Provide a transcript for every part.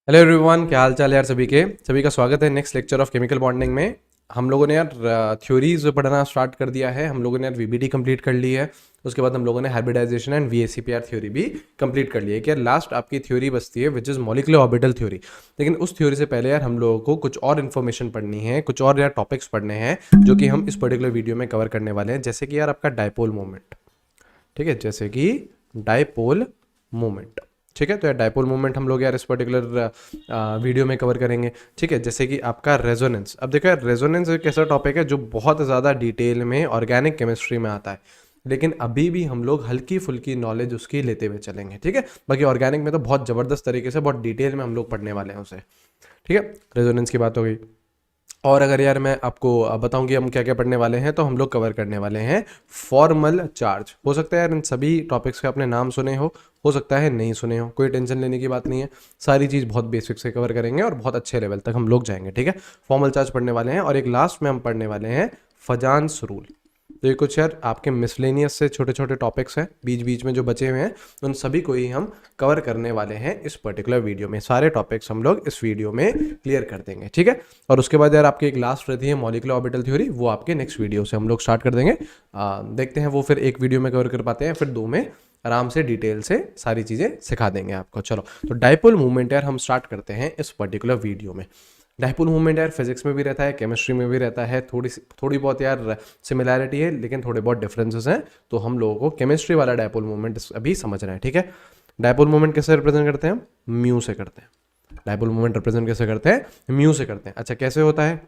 Hello everyone, क्या हाल चाल है यार सभी का स्वागत है next lecture of chemical bonding में। हम लोगों ने यार थ्योरीज पढ़ना स्टार्ट कर दिया है। हम लोगों ने यार वीबीडी कंप्लीट कर ली है। उसके बाद हम लोगों ने हाइब्रिडाइजेशन एंड वीएसीपीआर थ्योरी भी कंप्लीट कर ली है। कि यार लास्ट आपकी थ्योरी बचती है which is molecular orbital theory. लेकिन उस थ्योरी से पहले यार हम लोगों को कुछ और इन्फॉर्मेशन पढ़नी है, कुछ और यार टॉपिक्स पढ़ने हैं जो कि हम इस पर्टिकुलर वीडियो में कवर करने वाले हैं। जैसे कि यार आपका डायपोल मोमेंट, ठीक है, जैसे कि डायपोल मोमेंट। ठीक है, तो यार डायपोल मोमेंट हम लोग यार इस पर्टिकुलर वीडियो में कवर करेंगे। ठीक है, जैसे कि आपका रेजोनेंस। अब देखो यार, रेजोनेंस एक ऐसा टॉपिक है जो बहुत ज़्यादा डिटेल में ऑर्गेनिक केमिस्ट्री में आता है, लेकिन अभी भी हम लोग हल्की फुल्की नॉलेज उसकी लेते हुए चलेंगे। ठीक है, बाकी ऑर्गेनिक में तो बहुत ज़बरदस्त तरीके से बहुत डिटेल में हम लोग पढ़ने वाले हैं उसे। ठीक है, रेजोनेंस की बात हो गई। और अगर यार मैं आपको बताऊं कि हम क्या क्या पढ़ने वाले हैं, तो हम लोग कवर करने वाले हैं फॉर्मल चार्ज। हो सकता है यार इन सभी टॉपिक्स के आपने नाम सुने हो सकता है नहीं सुने हो, कोई टेंशन लेने की बात नहीं है। सारी चीज़ बहुत बेसिक से कवर करेंगे और बहुत अच्छे लेवल तक हम लोग जाएंगे। ठीक है, फॉर्मल चार्ज पढ़ने वाले हैं और एक लास्ट में हम पढ़ने वाले हैं फजान्स रूल। तो ये कुछ यार आपके मिसलेनियस से छोटे छोटे टॉपिक्स हैं बीच बीच में जो बचे हुए हैं, उन सभी को ही हम कवर करने वाले हैं इस पर्टिकुलर वीडियो में। सारे टॉपिक्स हम लोग इस वीडियो में क्लियर कर देंगे। ठीक है, और उसके बाद यार आपकी एक लास्ट रहती है मॉलिक्यूलर ऑर्बिटल थ्योरी, वो आपके नेक्स्ट वीडियो से हम लोग स्टार्ट कर देंगे। देखते हैं वो फिर एक वीडियो में कवर कर पाते हैं, फिर दो में आराम से डिटेल से सारी चीज़ें सिखा देंगे आपको। चलो, तो डायपोल मूवमेंट यार हम स्टार्ट करते हैं इस पर्टिकुलर वीडियो में। डायपोल मूवमेंट यार फिजिक्स में भी रहता है, केमिस्ट्री में भी रहता है। थोड़ी बहुत यार सिमिलैरिटी है, लेकिन थोड़े बहुत डिफरेंसेस हैं। तो हम लोगों को केमिस्ट्री वाला डायपोल मूवमेंट अभी समझना है। ठीक है, डायपोल मूवमेंट कैसे रिप्रेजेंट करते हैं हम? म्यू से करते हैं। डायपोल मूवमेंट रिप्रेजेंट कैसे करते हैं? म्यू से करते हैं। अच्छा, कैसे होता है?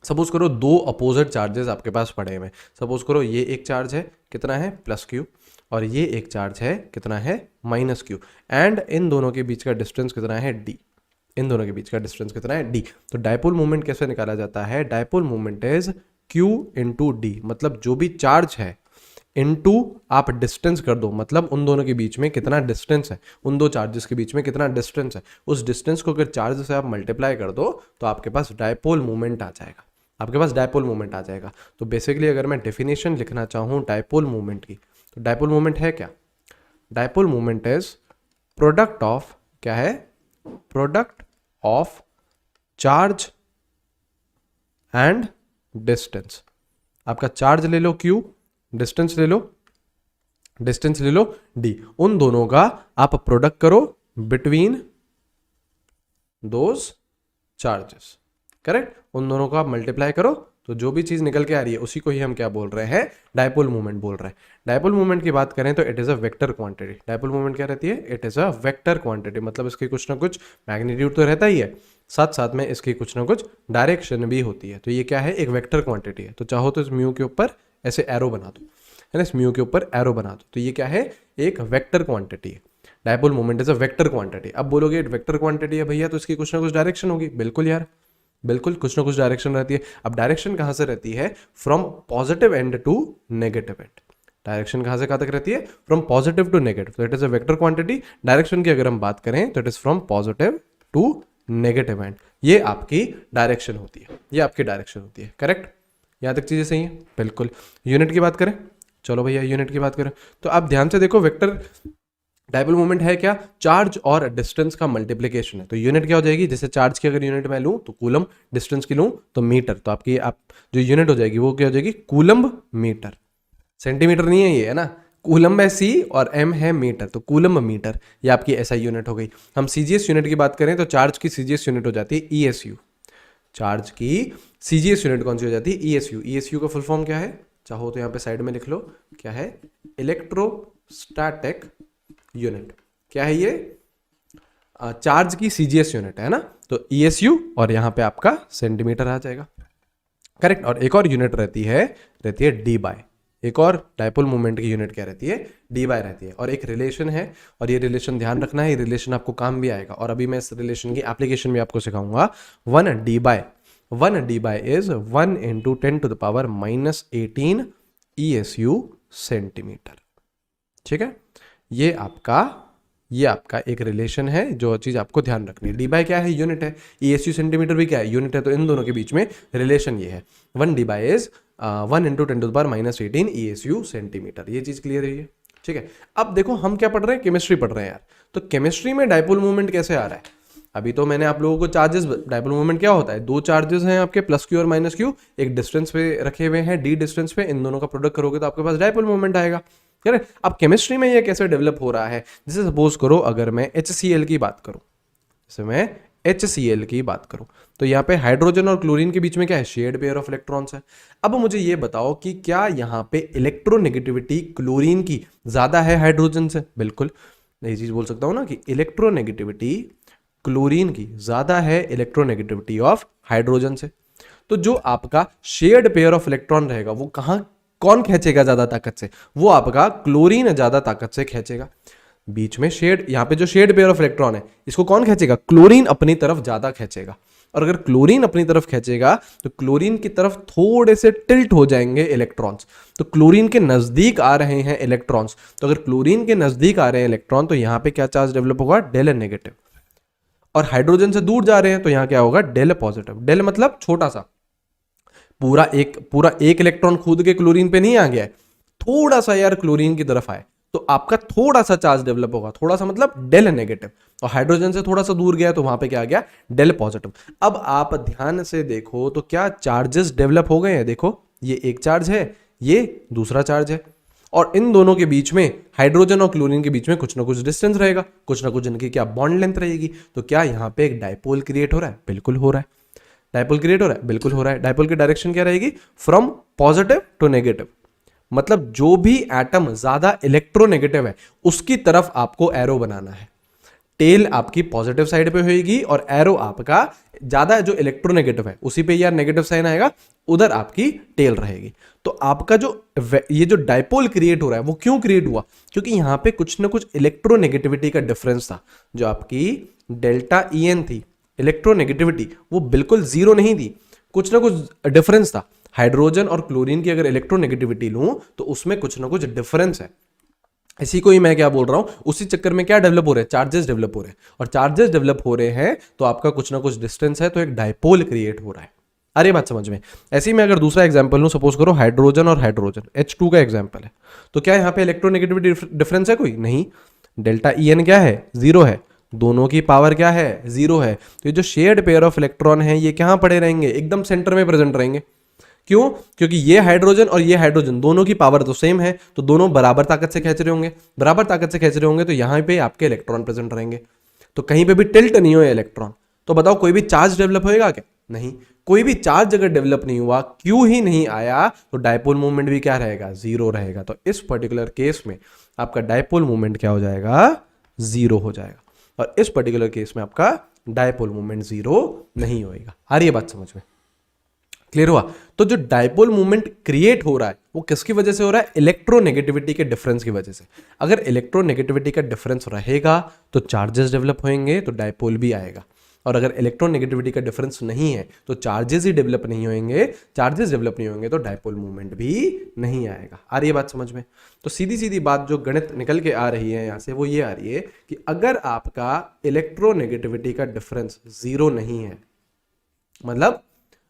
सपोज करो दो अपोजिट चार्जेस आपके पास पड़े हुए हैं। सपोज करो ये एक चार्ज है, कितना है? Plus Q. और ये एक चार्ज है, कितना है? Minus Q. एंड इन दोनों के बीच का डिस्टेंस कितना है? डी। इन दोनों के बीच का डिस्टेंस कितना है? डी। तो डायपोल मूवमेंट कैसे निकाला जाता है? Dipole movement is Q into D. मतलब जो भी चार्ज है इनटू आप डिस्टेंस कर दो, मतलब उन दोनों के बीच में कितना डिस्टेंस है, उन दो चार्जेस के बीच में कितना डिस्टेंस है, उस डिस्टेंस को अगर चार्ज से आप मल्टीप्लाई कर दो तो आपके पास डायपोल मूवमेंट आ जाएगा। आपके पास डायपोल मूवमेंट आ जाएगा। तो बेसिकली अगर मैं डेफिनेशन लिखना चाहूँ डायपोल मूवमेंट की, तो डायपोल मूवमेंट है क्या? Dipole movement is product of, क्या है? Product of charge and distance. आपका चार्ज ले लो Q, डिस्टेंस ले लो D। उन दोनों का आप प्रोडक्ट करो बिटवीन दोज चार्जेस। करेक्ट, उन दोनों को आप मल्टीप्लाई करो तो जो भी चीज निकल के आ रही है उसी को ही हम क्या बोल रहे हैं? डायपोल मूवमेंट बोल रहे हैं। डायपोल मूवमेंट की बात करें तो it is a vector quantity. Dipole movement क्या रहती है? It is a vector quantity. मतलब इसकी कुछ ना कुछ मैग्नीट्यूड तो रहता ही है, साथ साथ में इसकी कुछ ना कुछ डायरेक्शन भी होती है। तो ये क्या है? एक वेक्टर क्वांटिटी है। तो चाहो तो इस म्यू के ऊपर ऐसे एरो बना दो, है ना, इस म्यू के ऊपर एरो बना दो। तो ये क्या है? एक वेक्टर क्वांटिटी है। Dipole movement is a vector quantity. अब बोलोगे वेक्टर क्वांटिटी है भैया, तो इसकी कुछ ना कुछ डायरेक्शन होगी। बिल्कुल यार, बिल्कुल कुछ ना कुछ डायरेक्शन रहती है। अब डायरेक्शन कहां से रहती है? From positive end to negative end. Direction कहां से कहां तक रहती है? From positive to negative. तो it is a vector quantity. Direction की अगर हम बात करें तो it is from positive to negative end. ये आपकी डायरेक्शन होती है, ये आपकी डायरेक्शन होती है। करेक्ट, यहां तक चीजें सही है? बिल्कुल। यूनिट की बात करें, चलो भैया यूनिट की बात करें तो आप ध्यान से देखो, वेक्टर डायपोल मूवमेंट है क्या? चार्ज और डिस्टेंस का मल्टीप्लिकेशन है। तो यूनिट क्या हो जाएगी? जैसे चार्ज की अगर यूनिट मैं लूं तो कूलम, डिस्टेंस की लूं तो मीटर। तो आपकी आप जो यूनिट हो जाएगी वो क्या हो जाएगी? Coulomb metre. सेंटीमीटर नहीं है ये, है ना? कूलम्ब है सी और एम है मीटर, तो कूलम्ब मीटर ये आपकी एसआई यूनिट हो गई। हम सीजीएस यूनिट की बात करें तो चार्ज की सीजीएस यूनिट हो जाती है ईएसयू। चार्ज की सीजीएस यूनिट कौन सी हो जाती है? ईएसयू। ईएसयू का फुल फॉर्म क्या है? चाहो तो यहाँ पे साइड में लिख लो, क्या है? Electrostatic unit. क्या है ये? चार्ज की सीजीएस यूनिट है ना। तो ईएसयू और यहां पे आपका सेंटीमीटर आ जाएगा। करेक्ट। और एक और यूनिट रहती है डी बाय। एक और डायपोल मूवमेंट की यूनिट क्या रहती है? डी बाय रहती है। और एक रिलेशन है, और ये रिलेशन ध्यान रखना है, ये रिलेशन आपको काम भी आएगा। और अभी मैं इस रिलेशन की एप्लीकेशन भी आपको सिखाऊंगा। 1 debye is 1 into 10⁻⁻18 ESU centimetre. ठीक है, ये आपका एक रिलेशन है, जो चीज आपको ध्यान रखनी है। डी बाय क्या है? यूनिट है। ईएसयू सेंटीमीटर भी क्या है? यूनिट है। तो इन दोनों के बीच में रिलेशन ये है। 1 debye is 1 into 10⁻⁻18 ESU centimetre. ये चीज क्लियर है? ठीक है। अब देखो हम क्या पढ़ रहे हैं? केमिस्ट्री पढ़ रहे हैं यार। तो केमिस्ट्री में डायपोल मूवमेंट कैसे आ रहा है? अभी तो मैंने आप लोगों को चार्जेस, डायपोल मोमेंट क्या होता है, दो चार्जेस हैं आपके प्लस क्यू और माइनस क्यू, एक डिस्टेंस पे रखे हुए हैं डी डिस्टेंस पे, इन दोनों का प्रोडक्ट करोगे तो आपके पास डायपोल मोमेंट आएगा। यार अब केमिस्ट्री में ये कैसे डेवलप हो रहा है, जैसे सपोज करो अगर मैं HCl की बात करूं, जैसे मैं HCl की बात करूं, तो यहाँ पे हाइड्रोजन और क्लोरीन के बीच में क्या है, शेयर्ड पेयर ऑफ इलेक्ट्रॉन्स है। अब मुझे ये बताओ कि क्या यहाँ पे इलेक्ट्रोनेगेटिविटी क्लोरीन की ज्यादा है हाइड्रोजन से? बिल्कुल, ये चीज बोल सकता हूं ना कि इलेक्ट्रोनेगेटिविटी क्लोरीन की ज्यादा है इलेक्ट्रोनेगेटिविटी ऑफ हाइड्रोजन से। तो जो आपका शेयर्ड पेयर ऑफ इलेक्ट्रॉन रहेगा वो कहां, कौन खींचेगा ज्यादा ताकत से, वो आपका क्लोरीन ज्यादा ताकत से खींचेगा। बीच में शेड, यहां पे जो शेड पेयर ऑफ इलेक्ट्रॉन है इसको कौन खींचेगा, क्लोरीन अपनी तरफ ज्यादा खींचेगा। और अगर क्लोरीन अपनी तरफ खींचेगा तो क्लोरीन की तरफ थोड़े से टिल्ट हो जाएंगे इलेक्ट्रॉन्स, तो क्लोरीन के नजदीक आ रहे हैं इलेक्ट्रॉन्स, तो अगर क्लोरीन के नजदीक आ रहे हैं इलेक्ट्रॉन तो यहां पे क्या चार्ज डेवलप होगा, डेल नेगेटिव। और हाइड्रोजन से दूर जा रहे हैं तो यहां क्या होगा, डेल पॉजिटिव। डेल मतलब छोटा सा, पूरा एक इलेक्ट्रॉन खुद के क्लोरीन पे नहीं आ गया है, थोड़ा सा यार क्लोरीन की तरफ आए तो आपका थोड़ा सा चार्ज डेवलप होगा, थोड़ा सा मतलब डेल नेगेटिव। और हाइड्रोजन से थोड़ा सा दूर गया तो वहां पे क्या आ गया, डेल पॉजिटिव। अब आप ध्यान से देखो तो क्या चार्जेस डेवलप हो गए हैं, देखो ये एक चार्ज है, ये दूसरा चार्ज है, और इन दोनों के बीच में, हाइड्रोजन और क्लोरीन के बीच में कुछ ना कुछ डिस्टेंस रहेगा, कुछ ना कुछ इनकी क्या बॉन्ड लेंथ रहेगी। तो क्या यहाँ पे एक डायपोल क्रिएट हो रहा है? बिल्कुल हो रहा है। डायपोल क्रिएट हो रहा है, बिल्कुल हो रहा है। डायपोल की डायरेक्शन क्या रहेगी, फ्रॉम पॉजिटिव टू नेगेटिव, मतलब जो भी एटम ज्यादा इलेक्ट्रोनेगेटिव है उसकी तरफ आपको एरो बनाना है। टेल आपकी पॉजिटिव साइड पे होगी और एरो आपका ज्यादा जो इलेक्ट्रोनेगेटिव है उसी पे यार नेगेटिव साइन आएगा, उधर आपकी टेल रहेगी। तो आपका जो ये जो डायपोल क्रिएट हो रहा है वो क्यों क्रिएट हुआ, क्योंकि यहां पे कुछ ना कुछ इलेक्ट्रोनेगेटिविटी का डिफरेंस था। जो आपकी डेल्टा EN थी इलेक्ट्रोनेगेटिविटी, वो बिल्कुल जीरो नहीं थी, कुछ ना कुछ डिफरेंस था। हाइड्रोजन और क्लोरीन की अगर इलेक्ट्रोनेगेटिविटी लूं तो उसमें कुछ ना कुछ डिफरेंस है। इसी को ही मैं क्या बोल रहा हूं, उसी चक्कर में क्या डेवलप हो रहे हैं, चार्जेस डेवलप हो रहे हैं, और चार्जेस डेवलप हो रहे हैं तो आपका कुछ ना कुछ डिस्टेंस है, तो एक डायपोल क्रिएट हो रहा है। अरे बात समझ में। ऐसे ही मैं अगर दूसरा एग्जांपल लूं, सपोज करो हाइड्रोजन और हाइड्रोजन, H2 का एग्जांपल है, तो क्या यहां पे इलेक्ट्रोनेगेटिविटी डिफरेंस है कोई? नहीं। डेल्टा EN क्या है, जीरो है, दोनों की पावर क्या है, जीरो है। तो ये जो शेयर्ड पेयर ऑफ इलेक्ट्रॉन है ये कहां पड़े रहेंगे, एकदम सेंटर में प्रेजेंट रहेंगे। क्यों? क्योंकि ये हाइड्रोजन और ये हाइड्रोजन दोनों की पावर तो सेम है, तो दोनों बराबर ताकत से खींच रहे होंगे, बराबर ताकत से खींच रहे होंगे, तो यहां पे आपके इलेक्ट्रॉन प्रेजेंट रहेंगे, तो कहीं पे भी टिल्ट नहीं हो इलेक्ट्रॉन। तो बताओ कोई भी चार्ज डेवलप होएगा क्या? नहीं। कोई भी चार्ज अगर डेवलप नहीं हुआ, क्यों ही नहीं आया, तो डायपोल मूवमेंट भी क्या रहेगा, जीरो रहेगा। तो इस पर्टिकुलर केस में आपका डायपोल मूवमेंट क्या हो जाएगा, जीरो हो जाएगा, और इस पर्टिकुलर केस में आपका डायपोल मूवमेंट जीरो नहीं होएगा। आ रही है बात समझ में? क्लियर हुआ? तो जो डायपोल मूवमेंट क्रिएट हो रहा है वो किसकी वजह से हो रहा है, इलेक्ट्रोनेगेटिविटी के डिफरेंस की वजह से। अगर इलेक्ट्रोनेगेटिविटी का डिफरेंस रहेगा तो चार्जेस डेवलप होंगे, तो डायपोल भी आएगा। और अगर इलेक्ट्रोनेगेटिविटी का डिफरेंस नहीं है तो चार्जेस ही डेवलप नहीं होंगे, चार्जेस डेवलप नहीं होंगे तो डायपोल मूवमेंट भी नहीं आएगा। आ रही है बात समझ में? तो सीधी सीधी बात जो गणित निकल के आ रही है यहाँ से वो ये आ रही है कि अगर आपका इलेक्ट्रोनेगेटिविटी का डिफरेंस जीरो नहीं है, मतलब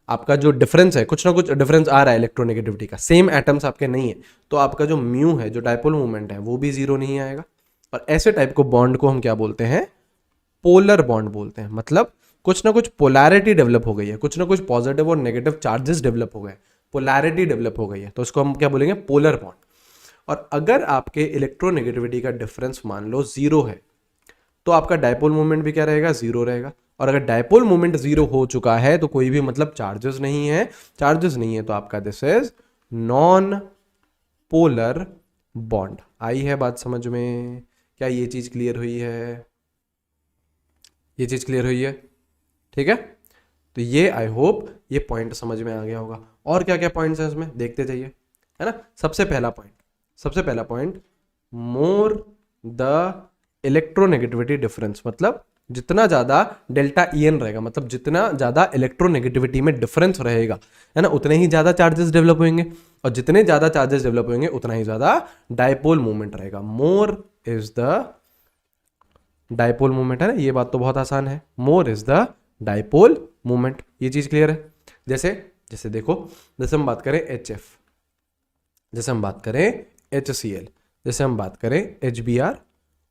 आपका जो डिफरेंस है, कुछ ना कुछ डिफरेंस आ रहा है इलेक्ट्रोनेगेटिविटी का, सेम एटम्स आपके नहीं है, तो आपका जो म्यू है, जो डायपोल मूवमेंट है, वो भी जीरो नहीं आएगा। और ऐसे टाइप को बॉन्ड को हम क्या बोलते हैं, पोलर बॉन्ड बोलते हैं। मतलब कुछ ना कुछ पोलैरिटी डेवलप हो गई है, कुछ ना कुछ पॉजिटिव और नेगेटिव चार्जेस डेवलप हो गए, पोलैरिटी डेवलप हो गई है, तो इसको हम क्या बोलेंगे, पोलर बॉन्ड। और अगर आपके इलेक्ट्रोनेगेटिविटी का डिफरेंस मान लो जीरो है तो आपका डायपोल मूवमेंट भी क्या रहेगा, जीरो रहेगा। और अगर डायपोल मूवमेंट जीरो हो चुका है तो कोई भी मतलब चार्जेस नहीं है, चार्जेस नहीं है तो आपका this is non polar bond. आई है बात समझ में? क्या ये चीज क्लियर हुई है? ये चीज क्लियर हुई है? ठीक है, तो ये आई होप ये पॉइंट समझ में आ गया होगा। और क्या क्या पॉइंट्स हैं इसमें देखते जाइए, है ना। सबसे पहला point, more the electronegativity difference, मतलब जितना ज्यादा डेल्टा EN रहेगा, मतलब जितना ज्यादा इलेक्ट्रोनेगेटिविटी में डिफरेंस रहेगा, है ना, उतने ही ज्यादा चार्जेस डेवलप होंगे, और जितने ज्यादा चार्जेस डेवलप होंगे उतना ही ज्यादा डायपोल मूवमेंट रहेगा। More is the dipole movement, है ना, ये बात तो बहुत आसान है। More is the dipole movement, ये चीज क्लियर है। जैसे देखो, जैसे हम बात करें HF, जैसे हम बात करें HCl, जैसे हम बात करें HBr,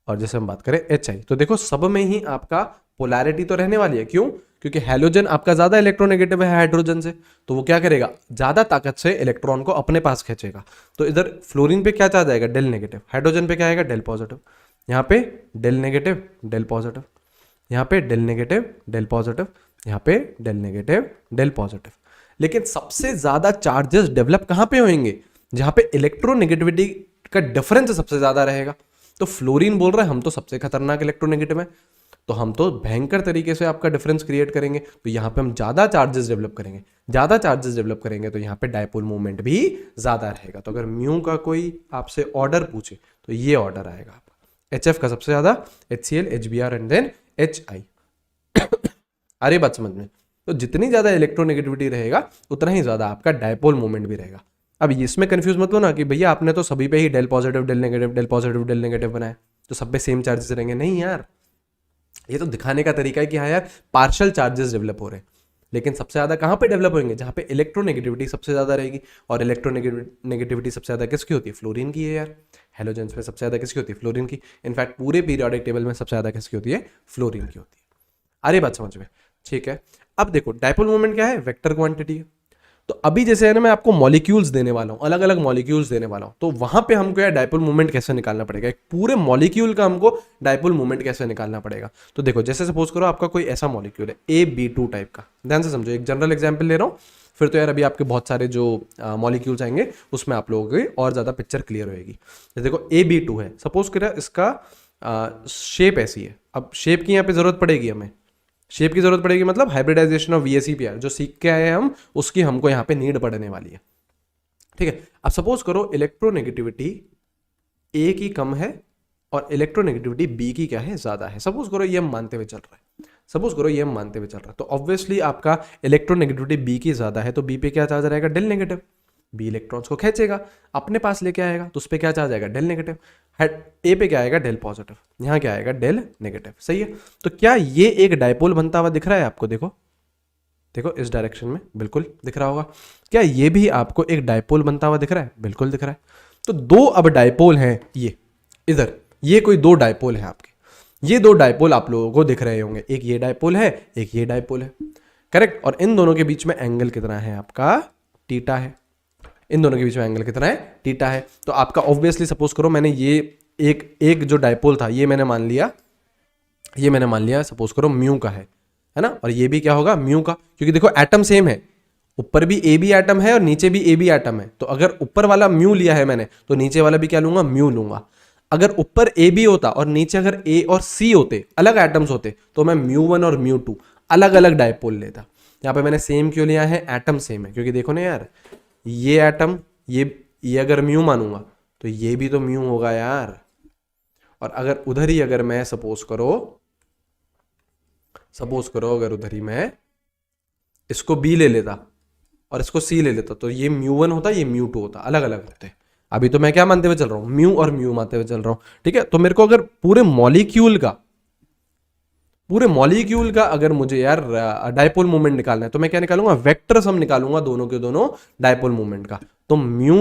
और जैसे हम बात करें HI, तो देखो सब में ही आपका पोलैरिटी तो रहने वाली है। क्यों? क्योंकि हैलोजन आपका ज्यादा इलेक्ट्रोनेगेटिव है हाइड्रोजन से, तो वो क्या करेगा, ज्यादा ताकत से इलेक्ट्रॉन को अपने पास खींचेगा। तो इधर फ्लोरीन पे क्या चार्ज आएगा, डेल नेगेटिव, हाइड्रोजन पे क्या आएगा, डेल पॉजिटिव। यहाँ पे डेल नेगेटिव डेल पॉजिटिव, यहाँ पे डेल नेगेटिव डेल पॉजिटिव, यहाँ पे डेल नेगेटिव डेल पॉजिटिव। लेकिन सबसे ज्यादा चार्जेस डेवलप कहां पे होंगे, जहां पे इलेक्ट्रोनेगेटिविटी का डिफरेंस सबसे ज्यादा रहेगा। तो फ्लोरीन बोल रहा है हम तो सबसे खतरनाक इलेक्ट्रोनेगेटिव है, तो हम तो भयंकर तरीके से आपका डिफरेंस क्रिएट करेंगे, तो यहाँ पे हम ज्यादा चार्जेस डेवलप करेंगे। ज्यादा चार्जेस डेवलप करेंगे तो यहाँ पे डायपोल मूवमेंट भी ज्यादा रहेगा। तो अगर म्यू का कोई आपसे ऑर्डर पूछे तो ये ऑर्डर आएगा आपका, HF का सबसे ज्यादा, HCl, HBr and then HI। अरे बात समझ में? तो जितनी ज्यादा इलेक्ट्रोनेगेटिविटी रहेगा उतना ही ज्यादा आपका डायपोल मूवमेंट भी रहेगा। अब इसमें कंफ्यूज मत हो ना कि भैया आपने तो सभी पे ही del positive del negative del positive del negative बनाया, तो सब पे सेम चार्जेस रहेंगे। नहीं यार, ये तो दिखाने का तरीका है कि हाँ यार पार्शियल चार्जेस डेवलप हो रहे हैं, लेकिन सबसे ज्यादा कहां पे डेवलप होंगे, जहां पे इलेक्ट्रोनेगेटिविटी सबसे ज्यादा रहेगी। और इलेक्ट्रोनेगेटिविटी सबसे ज्यादा किसकी होती है, फ्लोरीन की है यार। हेलोजेंस में सबसे ज्यादा किसकी होती है, फ्लोरीन की। इनफैक्ट पूरे पीरियोडिक टेबल में सबसे ज्यादा किसकी होती है, फ्लोरीन की होती है। अरे बात समझ में? ठीक है, अब देखो डायपोल मोमेंट क्या है, वेक्टर क्वांटिटी है। तो अभी जैसे है ना, मैं आपको मॉलिक्यूल्स देने वाला हूं, अलग अलग मॉलिक्यूल्स देने वाला हूं, तो वहां पे हमको यार डायपोल मूवमेंट कैसे निकालना पड़ेगा, एक पूरे मॉलिक्यूल का हमको डायपोल मूवमेंट कैसे निकालना पड़ेगा। तो देखो, जैसे सपोज करो आपका कोई ऐसा मॉलिक्यूल है AB2 टाइप का, ध्यान से समझो, एक जनरल एग्जाम्पल ले रहा हूँ, फिर तो यार अभी आपके बहुत सारे जो मॉलिक्यूल्स आएंगे उसमें आप लोगों की और ज्यादा पिक्चर क्लियर होगी। देखो AB2 है, सपोज करो इसका शेप ऐसी है। अब शेप की यहाँ पे जरूरत पड़ेगी, हमें शेप की जरूरत पड़ेगी, मतलब हाइब्रिडाइजेशन ऑफ VSEPR जो सीख के आए हैं हम, उसकी हमको यहाँ पे नीड पड़ने वाली है। ठीक है, अब सपोज करो इलेक्ट्रोनेगेटिविटी A की कम है और इलेक्ट्रोनेगेटिविटी B की क्या है, ज्यादा है। सपोज करो ये हम मानते हुए चल रहा है, सपोज करो ये हम मानते हुए चल रहा है, तो ऑब्वियसली आपका इलेक्ट्रोनेगेटिविटी B की ज्यादा है, तो B पे क्या चार्ज रहेगा, डेल नेगेटिव। B इलेक्ट्रॉन्स को खींचेगा, अपने पास लेके आएगा, तो उस पर क्या चार्ज आएगा, डेल नेगेटिव। A पे क्या आएगा, डेल पॉजिटिव, यहाँ क्या आएगा, डेल नेगेटिव। सही है, तो क्या ये एक डायपोल बनता हुआ दिख रहा है आपको, देखो देखो इस डायरेक्शन में बिल्कुल दिख रहा होगा। क्या ये भी आपको एक डायपोल बनता हुआ दिख रहा है, बिल्कुल दिख रहा है। तो दो अब डायपोल हैं, ये इधर, ये कोई दो डायपोल है आपके, ये दो डायपोल आप लोगों को दिख रहे होंगे, एक ये डायपोल है, एक ये डायपोल है, करेक्ट। और इन दोनों के बीच में एंगल कितना है आपका, थीटा है। इन दोनों के बीच में एंगल कितना है, थीटा है। तो आपका ऑब्वियसली सपोज करो मैंने ये एक जो डायपोल था ये मैंने मान लिया सपोज करो म्यू का है ना, और ये भी क्या होगा, म्यू का, क्योंकि देखो एटम सेम है, ऊपर भी AB एटम है और नीचे भी AB एटम है। तो अगर ऊपर वाला म्यू लिया है मैंने, तो नीचे वाला भी क्या लूंगा, म्यू लूंगा। अगर ऊपर AB होता और नीचे अगर A और C होते, अलग एटम्स होते, तो मैं μ1 और μ2 अलग अलग डायपोल लेता। यहाँ पे मैंने सेम क्यों लिया है, एटम सेम है, क्योंकि देखो ना यार, ये एटम ये अगर म्यू मानूंगा तो ये भी तो म्यू होगा यार। और अगर उधर ही अगर मैं सपोज करो अगर उधर ही मैं इसको B ले लेता और इसको C ले लेता, तो ये μ1 होता, ये μ2 होता, अलग अलग होते। अभी तो मैं क्या मानते हुए चल रहा हूं, म्यू और म्यू मानते हुए चल रहा हूं। ठीक है, तो मेरे को अगर पूरे मॉलिक्यूल का अगर मुझे यार डायपोल मूवमेंट निकालना है, तो मैं क्या निकालूंगा, वेक्टर सम निकालूंगा दोनों के दोनों डायपोल मूवमेंट का। तो म्यू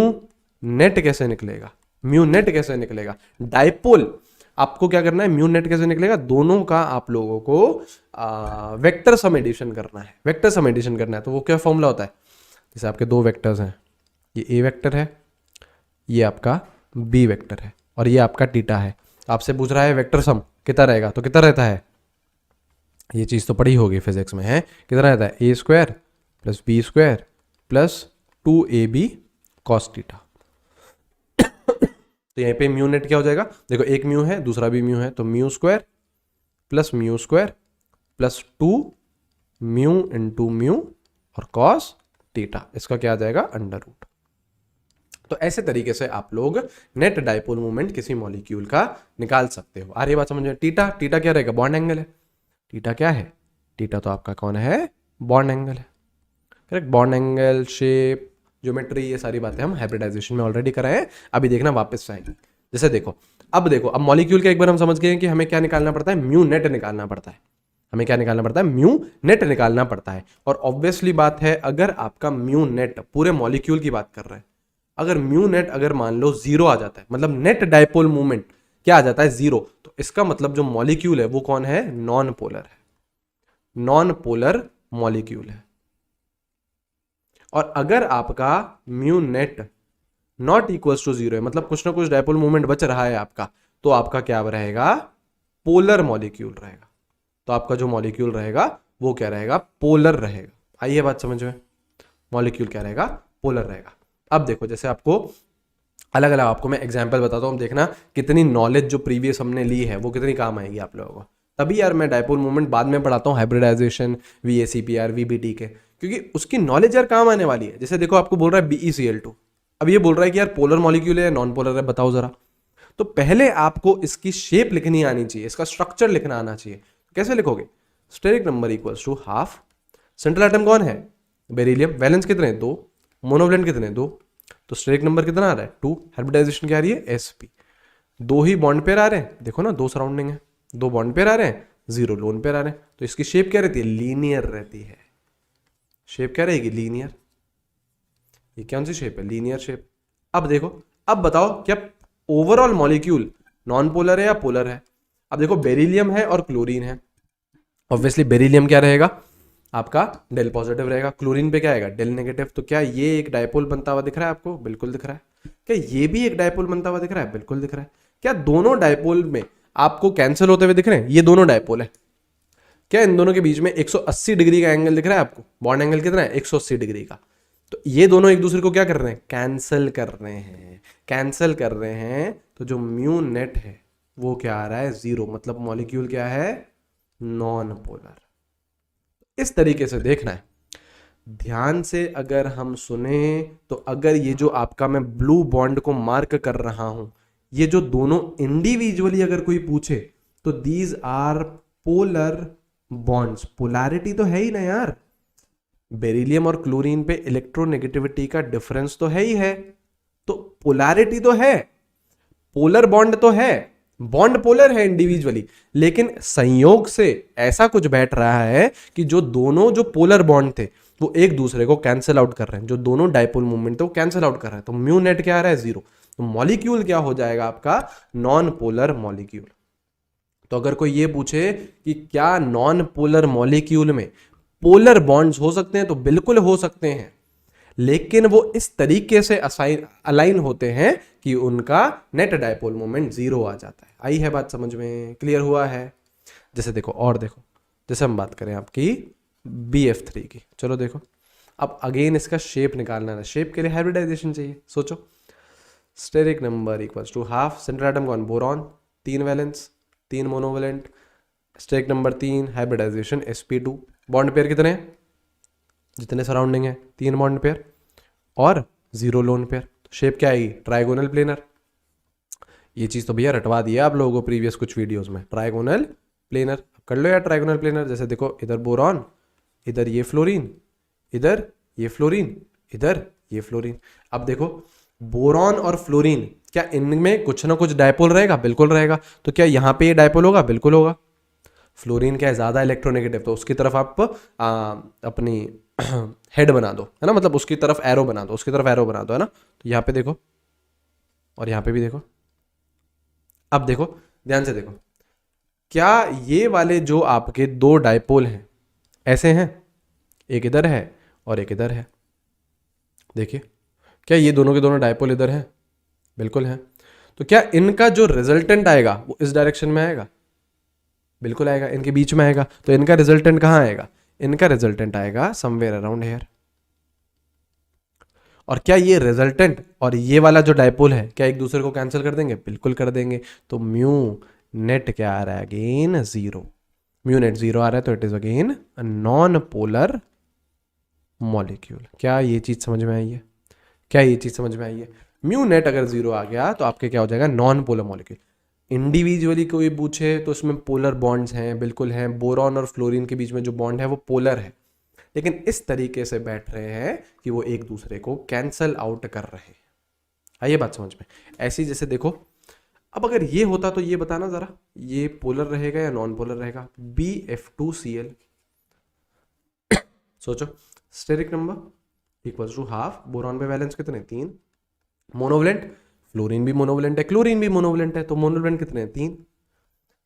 नेट कैसे निकलेगा, डायपोल आपको क्या करना है, म्यू नेट कैसे निकलेगा, दोनों का आप लोगों को वेक्टर सम एडिशन करना है। तो वो क्या फॉर्मूला होता है, जैसे आपके दो वेक्टर्स हैं, ये A वेक्टर है, ये आपका B वेक्टर है, और ये आपका थीटा है। आपसे पूछ रहा है वेक्टर सम कितना रहेगा, तो कितना रहता है, ये चीज तो पढ़ी होगी फिजिक्स में, है कितना रहता है, A square plus B square plus 2AB cos theta. तो यहाँ पे म्यू नेट क्या हो जाएगा, देखो एक म्यू है दूसरा भी म्यू है, तो mu square plus 2 mu into mu और कॉस थीटा, इसका क्या आ जाएगा, अंडर रूट। तो ऐसे तरीके से आप लोग नेट डायपोल मूवमेंट किसी मॉलिक्यूल का निकाल सकते हो। आ रही बात समझ में? थीटा क्या रहेगा, बॉन्ड एंगल है। थीटा क्या है, थीटा तो आपका कौन है, बॉन्ड एंगल है, correct. Bond angle, shape, geometry, ये सारी बातें हम हाइब्रिडाइजेशन में ऑलरेडी कराए हैं, अभी देखना वापस से आएंगे। जैसे देखो अब मॉलिक्यूल के एक बार हम समझ गए हैं कि हमें क्या निकालना पड़ता है, म्यू नेट निकालना पड़ता है। हमें क्या निकालना पड़ता है, म्यू नेट निकालना पड़ता है। और ऑब्वियसली बात है, अगर आपका म्यू नेट पूरे मॉलिक्यूल की बात कर रहे हैं, अगर म्यू नेट अगर मान लो 0 आ जाता है, मतलब नेट डायपोल मूवमेंट क्या आ जाता है, 0, तो इसका मतलब जो मॉलिक्यूल है वो कौन है, नॉन पोलर है। नॉन पोलर मॉलिक्यूल है। और अगर आपका mu net not equals to zero है, मतलब कुछ ना कुछ डायपोल मोमेंट बच रहा है आपका, तो आपका क्या रहेगा, पोलर मॉलिक्यूल रहेगा। तो आपका जो मॉलिक्यूल रहेगा वो क्या रहेगा, पोलर रहेगा। आइए बात समझ में, मॉलिक्यूल क्या रहेगा, पोलर रहेगा। अब देखो जैसे आपको अलग अलग आपको मैं एग्जांपल बताता हूँ, देखना कितनी नॉलेज जो प्रीवियस हमने ली है वो कितनी काम आएगी आप लोगों को। तभी यार मैं डायपोल मोमेंट बाद में पढ़ाता हूँ, हाइब्रिडाइजेशन, VACPR, VBT के, क्योंकि उसकी नॉलेज यार काम आने वाली है। जैसे देखो आपको बोल रहा है BeCl2, अब ये बोल रहा है कि यार पोलर मॉलिक्यूल है या नॉन पोलर है, बताओ जरा। तो पहले आपको इसकी शेप लिखनी आनी चाहिए, इसका स्ट्रक्चर लिखना आना चाहिए। कैसे लिखोगे, steric number equals to half, central atom कौन है, बेरिलियम, वैलेंस कितने, 2, मोनोवलेंट कितने, 2, तो स्टेरिक नंबर कितना आ रहा है, 2, हाइब्रिडाइजेशन क्या आ रही है, sp, 2 ही बॉन्ड पेयर आ रहे हैं, देखो ना 2 सराउंडिंग है, 2 बॉन्ड पेयर आ रहे हैं, 0 लोन पेयर आ रहे हैं, तो इसकी शेप क्या रहती है, लीनियर रहती है। शेप क्या रहेगी, लीनियर। ये कौन सी शेप है, लीनियर शेप। अब देखो, अब बताओ क्या ओवरऑल मॉलिक्यूल नॉन पोलर है या पोलर है। अब देखो बेरिलियम है और क्लोरीन है, ऑब्वियसली बेरिलियम क्या रहेगा आपका, डेल पॉजिटिव रहेगा, क्लोरीन पे क्या आएगा, डेल नेगेटिव। तो क्या ये एक डायपोल बनता हुआ दिख रहा है आपको, बिल्कुल दिख रहा है। क्या ये भी एक डायपोल बनता हुआ दिख रहा है, बिल्कुल दिख रहा है। क्या दोनों डायपोल में आपको कैंसिल होते हुए दिख रहे हैं, ये दोनों डायपोल है। क्या इन दोनों के बीच में 180 डिग्री का एंगल दिख रहा है आपको, बॉन्ड एंगल कितना है, 180 डिग्री का। तो ये दोनों एक दूसरे को क्या कर रहे हैं, कैंसिल कर रहे हैं, कैंसिल कर रहे हैं। तो जो म्यू नेट है वो क्या आ रहा है, 0, मतलब मॉलिक्यूल क्या है, नॉन पोलर। इस तरीके से देखना है, ध्यान से अगर हम सुने तो अगर ये जो आपका मैं ब्लू बॉन्ड को मार्क कर रहा हूं, ये जो दोनों इंडिविजुअली अगर कोई पूछे तो these are polar bonds. Polarity तो है ही ना यार, बेरिलियम और क्लोरीन पे इलेक्ट्रोनेगेटिविटी का डिफरेंस तो है ही है, तो पोलैरिटी तो है, पोलर बॉन्ड तो है, बॉन्ड पोलर है इंडिविजुअली, लेकिन संयोग से ऐसा कुछ बैठ रहा है कि जो दोनों जो पोलर बॉन्ड थे वो एक दूसरे को कैंसिल आउट कर रहे हैं, जो दोनों डायपोल मूवमेंट थे वो कैंसिल आउट कर रहे हैं। तो म्यू नेट क्या आ रहा है, 0। तो मॉलिक्यूल क्या हो जाएगा आपका, नॉन पोलर मॉलिक्यूल। तो अगर कोई ये पूछे कि क्या नॉन पोलर मॉलिक्यूल में पोलर बॉन्ड्स हो सकते हैं, तो बिल्कुल हो सकते हैं, लेकिन वो इस तरीके से अलाइन होते हैं कि उनका नेट डायपोल मोमेंट 0 आ जाता है। आई है बात समझ में, क्लियर हुआ है। जैसे देखो, और देखो, जैसे हम बात करें आपकी BF3 की, चलो देखो, अब अगेन इसका शेप निकालना है। शेप के लिए हाइब्रिडाइजेशन चाहिए, सोचो, steric number equals to half, central atom कौन, boron, 3 valence, 3 monovalent, steric number 3, hybridization sp2, bond pair कितने हैं, जितने सराउंडिंग है 3 बॉन्ड पेयर और 0 लोन पेयर। तो शेप क्या आएगी, ट्राइगोनल प्लेनर। ये चीज तो भैया रटवा दिया आप लोगों को प्रीवियस कुछ वीडियोस में, ट्राइगोनल प्लेनर कर लो यार, ट्राइगोनल प्लेनर। जैसे देखो, इधर बोरॉन, इधर ये फ्लोरीन, इधर ये फ्लोरीन, इधर ये फ्लोरीन। अब देखो बोरॉन और फ्लोरीन, क्या इनमें कुछ ना कुछ डायपोल रहेगा, बिल्कुल रहेगा। तो क्या यहाँ पे ये डायपोल होगा, बिल्कुल होगा। फ्लोरीन क्या है, ज्यादा इलेक्ट्रोनेगेटिव, तो उसकी तरफ आप अपनी हेड बना दो, है ना, मतलब उसकी तरफ एरो बना दो, उसकी तरफ एरो बना दो, है ना। तो यहाँ पे देखो और यहाँ पे भी देखो। अब देखो, ध्यान से देखो, क्या ये वाले जो आपके 2 डायपोल हैं ऐसे हैं, एक इधर है और एक इधर है, देखिए, क्या ये दोनों के दोनों डायपोल इधर हैं, बिल्कुल हैं। तो क्या इनका जो रिजल्टेंट आएगा वो इस डायरेक्शन में आएगा, बिल्कुल आएगा, इनके बीच में आएगा। तो इनका रिजल्टेंट कहाँ आएगा, इनका रिजल्टेंट आएगा समवेयर अराउंड हेयर। और क्या ये रिजल्टेंट और ये वाला जो डायपोल है क्या एक दूसरे को कैंसिल कर देंगे, बिल्कुल कर देंगे। तो म्यू नेट क्या आ रहा है, अगेन 0। म्यू नेट 0 आ रहा है, तो it is again non polar molecule. क्या ये चीज समझ में आई है, क्या ये चीज समझ में आई है। म्यू नेट अगर 0 आ गया तो आपके क्या हो जाएगा, नॉन पोलर मॉलिक्यूल। इंडिविजुअली कोई पूछे तो उसमें पोलर बॉन्ड्स हैं, बिल्कुल हैं, बोरॉन और फ्लोरीन के बीच में जो बॉन्ड है वो पोलर है, लेकिन इस तरीके से बैठ रहे हैं कि वो एक दूसरे को कैंसल आउट कर रहे हैं। आइए बात समझ में, ऐसी जैसे देखो, अब अगर ये होता तो ये बताना जरा, ये पोलर रहेगा या नॉन पोलर रहेगा, BF2Cl। सोचो, steric number equals to half, boron पे वैलेंस कितने, 3, मोनोवलेंट, फ्लोरीन भी मोनोवलेंट है, क्लोरीन भी मोनोवलेंट है, तो मोनोवलेंट कितने हैं, 3।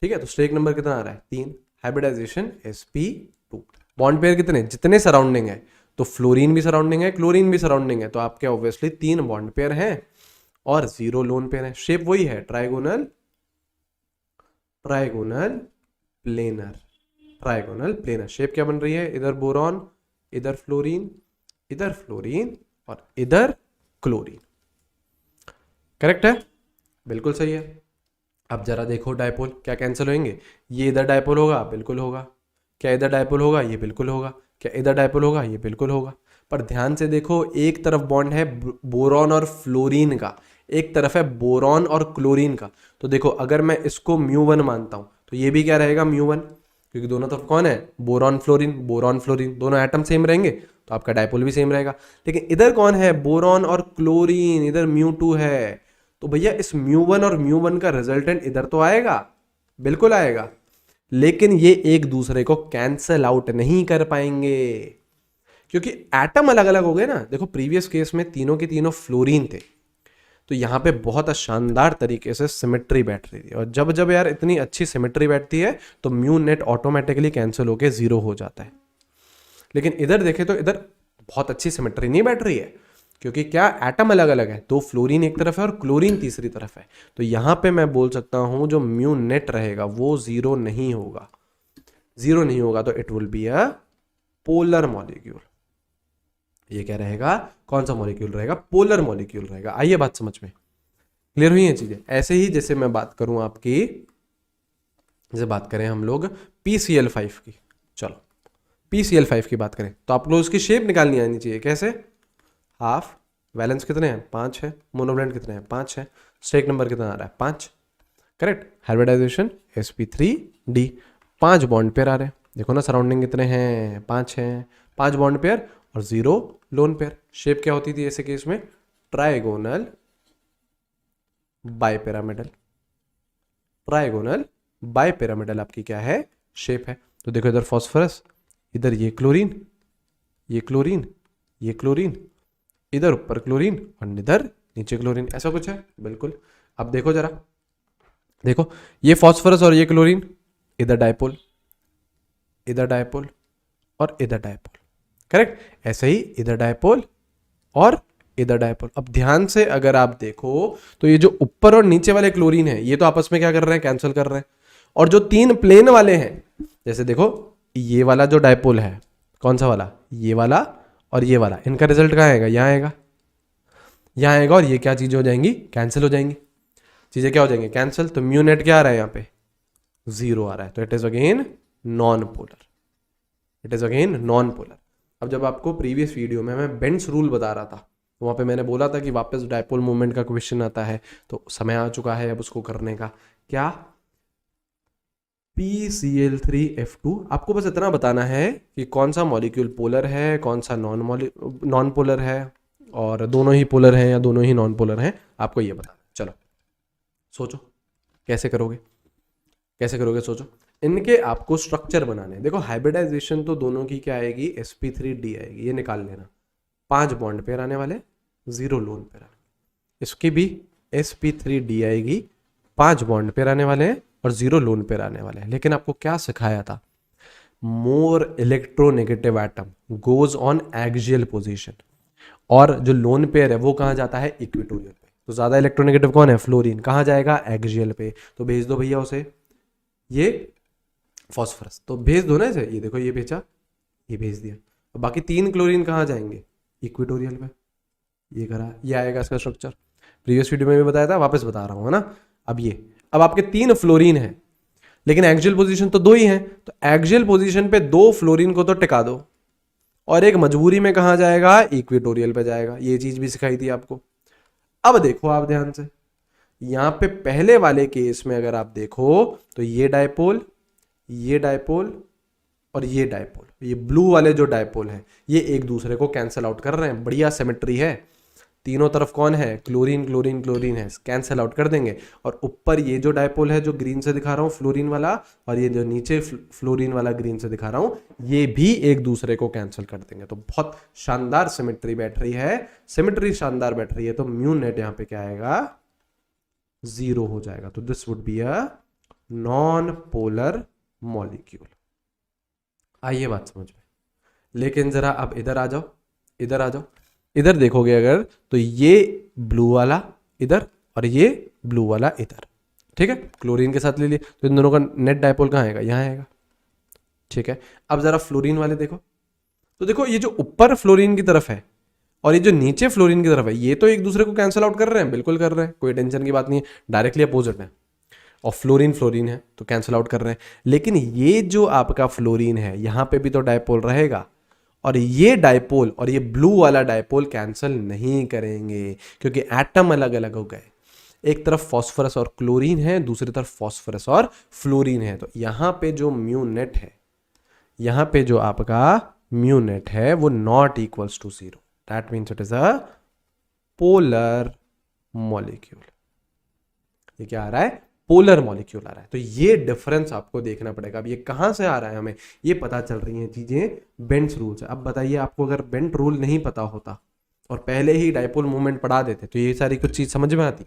ठीक है, तो स्टेरिक नंबर कितना आ रहा है, 3, हाइब्रिडाइजेशन sp 2। बॉन्ड पेयर कितने, जितने सराउंडिंग है, तो फ्लोरीन भी सराउंडिंग है, क्लोरीन भी सराउंडिंग है, तो आपके ऑब्वियसली 3 बॉन्ड पेयर हैं और 0 लोन पेयर है। शेप वही है, trigonal trigonal planar, trigonal planar. Shape क्या बन रही है, इधर बोरॉन, इधर फ्लोरीन, इधर फ्लोरीन और इधर क्लोरीन। करेक्ट है, बिल्कुल सही है। अब जरा देखो डायपोल, क्या कैंसिल होंगे, ये इधर डायपोल होगा, बिल्कुल होगा। क्या इधर डायपोल होगा, ये बिल्कुल होगा। क्या इधर डायपोल होगा, ये बिल्कुल होगा। पर ध्यान से देखो, एक तरफ बॉन्ड है बोरॉन और फ्लोरीन का, एक तरफ है बोरॉन और क्लोरीन का। तो देखो अगर मैं इसको μ1 मानता हूं तो ये भी क्या रहेगा μ1, क्योंकि दोनों तरफ कौन है, बोरॉन फ्लोरीन, दोनों एटम सेम रहेंगे तो आपका डायपोल भी सेम रहेगा। लेकिन इधर कौन है, बोरॉन और क्लोरीन, इधर μ2 है, तो भैया इस μ1 और μ1 का रिजल्टेंट इधर तो आएगा, बिल्कुल आएगा। लेकिन ये एक दूसरे को कैंसल आउट नहीं कर पाएंगे क्योंकि एटम अलग अलग हो गए ना। देखो प्रीवियस केस में तीनों के तीनों फ्लोरीन थे, तो यहाँ पे बहुत शानदार तरीके से सिमेट्री बैठ रही थी। और जब जब यार इतनी अच्छी सिमेट्री बैठती है तो म्यू नेट ऑटोमेटिकली कैंसिल होके 0 हो जाता है। लेकिन इधर देखें तो इधर बहुत अच्छी सिमेट्री नहीं बैठ रही है, क्योंकि क्या एटम अलग अलग है, 2 फ्लोरीन एक तरफ है और क्लोरीन तीसरी तरफ है। तो यहां पे मैं बोल सकता हूं जो म्यू नेट रहेगा वो 0 नहीं होगा, 0 नहीं होगा। तो it will be a polar molecule. ये क्या रहेगा, कौन सा मॉलिक्यूल रहेगा, पोलर मॉलिक्यूल रहेगा। आइए बात समझ में क्लियर हुई है चीजें। ऐसे ही जैसे मैं बात करूं आपकी, जैसे बात करें हम लोग PCl5 की, चलो PCl5 की बात करें तो आप लोग उसकी शेप निकालनी आनी चाहिए। कैसे, हाफ, वैलेंस कितने हैं 5 है, मोनोवैलेंट कितने हैं 5 है, स्टेक नंबर कितना आ रहा है 5। Correct, hybridization sp3d, 5 bond pair आ रहे हैं। देखो ना सराउंडिंग कितने हैं, 5 हैं, 5 बॉन्ड पेयर और 0 लोन पेयर। शेप क्या होती थी ऐसे केस में, ट्राइगोनल बाइपिरामिडल, ट्राइगोनल बाइपिरामिडल आपकी क्या है, शेप है। तो देखो इधर फॉस्फोरस, इधर ये क्लोरीन, ये क्लोरीन, ये क्लोरीन, इधर ऊपर क्लोरीन और इधर नीचे क्लोरीन, ऐसा कुछ है बिल्कुल। अब देखो जरा, देखो ये फॉस्फोरस और ये क्लोरीन, इधर डायपोल, इधर डायपोल और इधर डायपोल। करेक्ट, ऐसे ही इधर डायपोल और इधर डायपोल। अब ध्यान से अगर आप देखो तो ये जो ऊपर और नीचे वाले क्लोरीन है ये तो आपस में क्या कर रहे हैं, कैंसिल कर रहे हैं। और जो 3 प्लेन वाले हैं, जैसे देखो ये वाला जो डायपोल है, कौन सा वाला, ये वाला और ये वाला, इनका रिजल्ट कहाँ आएगा, यहाँ आएगा, यहाँ आएगा। और ये क्या चीजें हो जाएंगी, कैंसिल हो जाएंगी, चीजें क्या हो जाएंगी, कैंसिल। तो म्यू नेट क्या आ रहा है यहाँ पे, 0 आ रहा है। तो it is again non polar, it is again non polar. अब जब आपको प्रीवियस वीडियो में मैं बेंड्स रूल बता रहा था, वहां पे मैंने बोला था कि वापस डायपोल मूवमेंट का क्वेश्चन आता है, तो समय आ चुका है अब उसको करने का। क्या, PCl3F2। आपको बस इतना बताना है कि कौन सा मॉलिक्यूल पोलर है, कौन सा नॉन पोलर है, और दोनों ही पोलर हैं या दोनों ही नॉन पोलर हैं, आपको ये बताना। चलो सोचो कैसे करोगे, कैसे करोगे, सोचो। इनके आपको स्ट्रक्चर बनाने, देखो हाइब्रिडाइजेशन तो दोनों की क्या आएगी, sp3d आएगी, ये निकाल लेना। 5 बॉन्ड पेयर आने वाले, 0 लोन पेयर आने, इसकी भी sp3d आएगी, 5 बॉन्ड पेयर आने वाले हैं और 0 लोन पेयर आने वाले हैं। लेकिन आपको क्या सिखाया था, more electronegative atom goes on axial position, और जो लोन पेयर है वो कहाँ जाता है, इक्वेटोरियल पे। तो ज्यादा इलेक्ट्रोनेगेटिव कौन है, फ्लोरीन, कहाँ जाएगा, एक्सियल पे। तो भेज दो भैया उसे, ये फॉस्फोरस, तो भेज दो ना इसे, ये देखो ये भेजा, ये भेज दिया। और बाकी 3 क्लोरीन कहाँ जाएंगे, इक्वेटोरियल पे। ये करा, ये आएगा इसका स्ट्रक्चर, प्रीवियस वीडियो में भी बताया था, वापस बता रहा हूँ, है ना। अब ये, अब आपके 3 फ्लोरीन है, लेकिन एक्सियल पोजीशन तो 2 ही है, तो एक्सियल पोजीशन पे 2 फ्लोरीन को तो टिका दो, और एक मजबूरी में कहाँ जाएगा, इक्वेटोरियल पे जाएगा। ये चीज भी सिखाई थी आपको। अब देखो आप ध्यान से, यहां पे पहले वाले केस में अगर आप देखो तो ये डायपोल, ये डायपोल और ये डायपोल, ये ब्लू वाले जो डायपोल है ये एक दूसरे को कैंसिल आउट कर रहे हैं। बढ़िया सिमेट्री है, तीनों तरफ कौन है, क्लोरीन क्लोरीन क्लोरीन है, कैंसिल आउट कर देंगे। और ऊपर ये जो डायपोल है जो ग्रीन से दिखा रहा हूं फ्लोरीन वाला, और ये जो नीचे फ्लोरीन वाला ग्रीन से दिखा रहा हूं, ये भी एक दूसरे को कैंसिल कर देंगे। तो बहुत शानदार सिमेट्री बैठ रही है, सिमेट्री शानदार बैठ रही है। तो म्यू नेट यहां पे क्या आएगा, 0 हो जाएगा। तो this would be a non polar molecule. आइए बात समझ में। लेकिन जरा अब इधर आ जाओ, इधर आ जाओ, इधर देखोगे अगर तो ये ब्लू वाला इधर और ये ब्लू वाला इधर, ठीक है, क्लोरीन के साथ ले लिए तो इन दोनों का नेट डायपोल कहाँ आएगा, यहाँ आएगा, ठीक है। अब जरा फ्लोरीन वाले देखो, तो देखो ये जो ऊपर फ्लोरीन की तरफ है और ये जो नीचे फ्लोरीन की तरफ है, ये तो एक दूसरे को कैंसिल आउट कर रहे हैं, बिल्कुल कर रहे हैं, कोई टेंशन की बात नहीं है, डायरेक्टली अपोजिट है। और फ्लोरीन फ्लोरीन है तो कैंसिल आउट कर रहे हैं। लेकिन ये जो आपका फ्लोरीन है यहां पे भी तो डायपोल रहेगा, और ये डायपोल और ये ब्लू वाला डायपोल कैंसिल नहीं करेंगे क्योंकि एटम अलग अलग हो गए। एक तरफ फॉस्फोरस और क्लोरीन है, दूसरी तरफ फॉस्फोरस और फ्लोरीन है। तो यहां पे जो म्यू नेट है, यहां पे जो आपका म्यू नेट है वो not equals to 0। That means it is a polar molecule. ये क्या आ रहा है, पोलर मॉलिक्यूल आ रहा है। तो ये डिफरेंस आपको देखना पड़ेगा। अब ये कहां से आ रहा है, हमें ये पता चल रही हैं चीजें बेंट्स रूल से। अब बताइए आपको अगर बेंट रूल नहीं पता होता और पहले ही डायपोल मूवमेंट पढ़ा देते तो ये सारी कुछ चीज समझ में आती।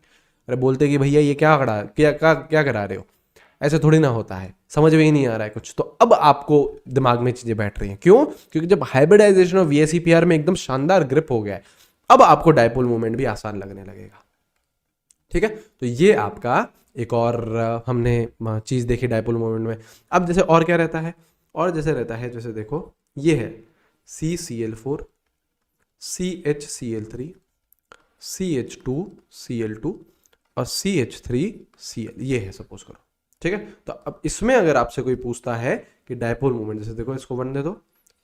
अरे बोलते कि भैया ये क्या करा रहे हो, ऐसे थोड़ी ना होता है, समझ में ही नहीं आ रहा है कुछ। तो अब आपको दिमाग में चीजें बैठ रही हैं, क्यों? क्योंकि जब हाइब्रिडाइजेशन ऑफ VSEPR में एकदम शानदार ग्रिप हो गया है, अब आपको डायपोल मूवमेंट भी आसान लगने लगेगा, ठीक है। तो ये आपका एक और हमने चीज देखी डायपोल मूवमेंट में। अब जैसे और क्या रहता है, और जैसे रहता है, जैसे देखो ये है CCl4 CHCl3 CH2Cl2 और CH3Cl, ये है सपोज करो, ठीक है। तो अब इसमें अगर आपसे कोई पूछता है कि डायपोल मूवमेंट, जैसे देखो इसको 1 दे दो,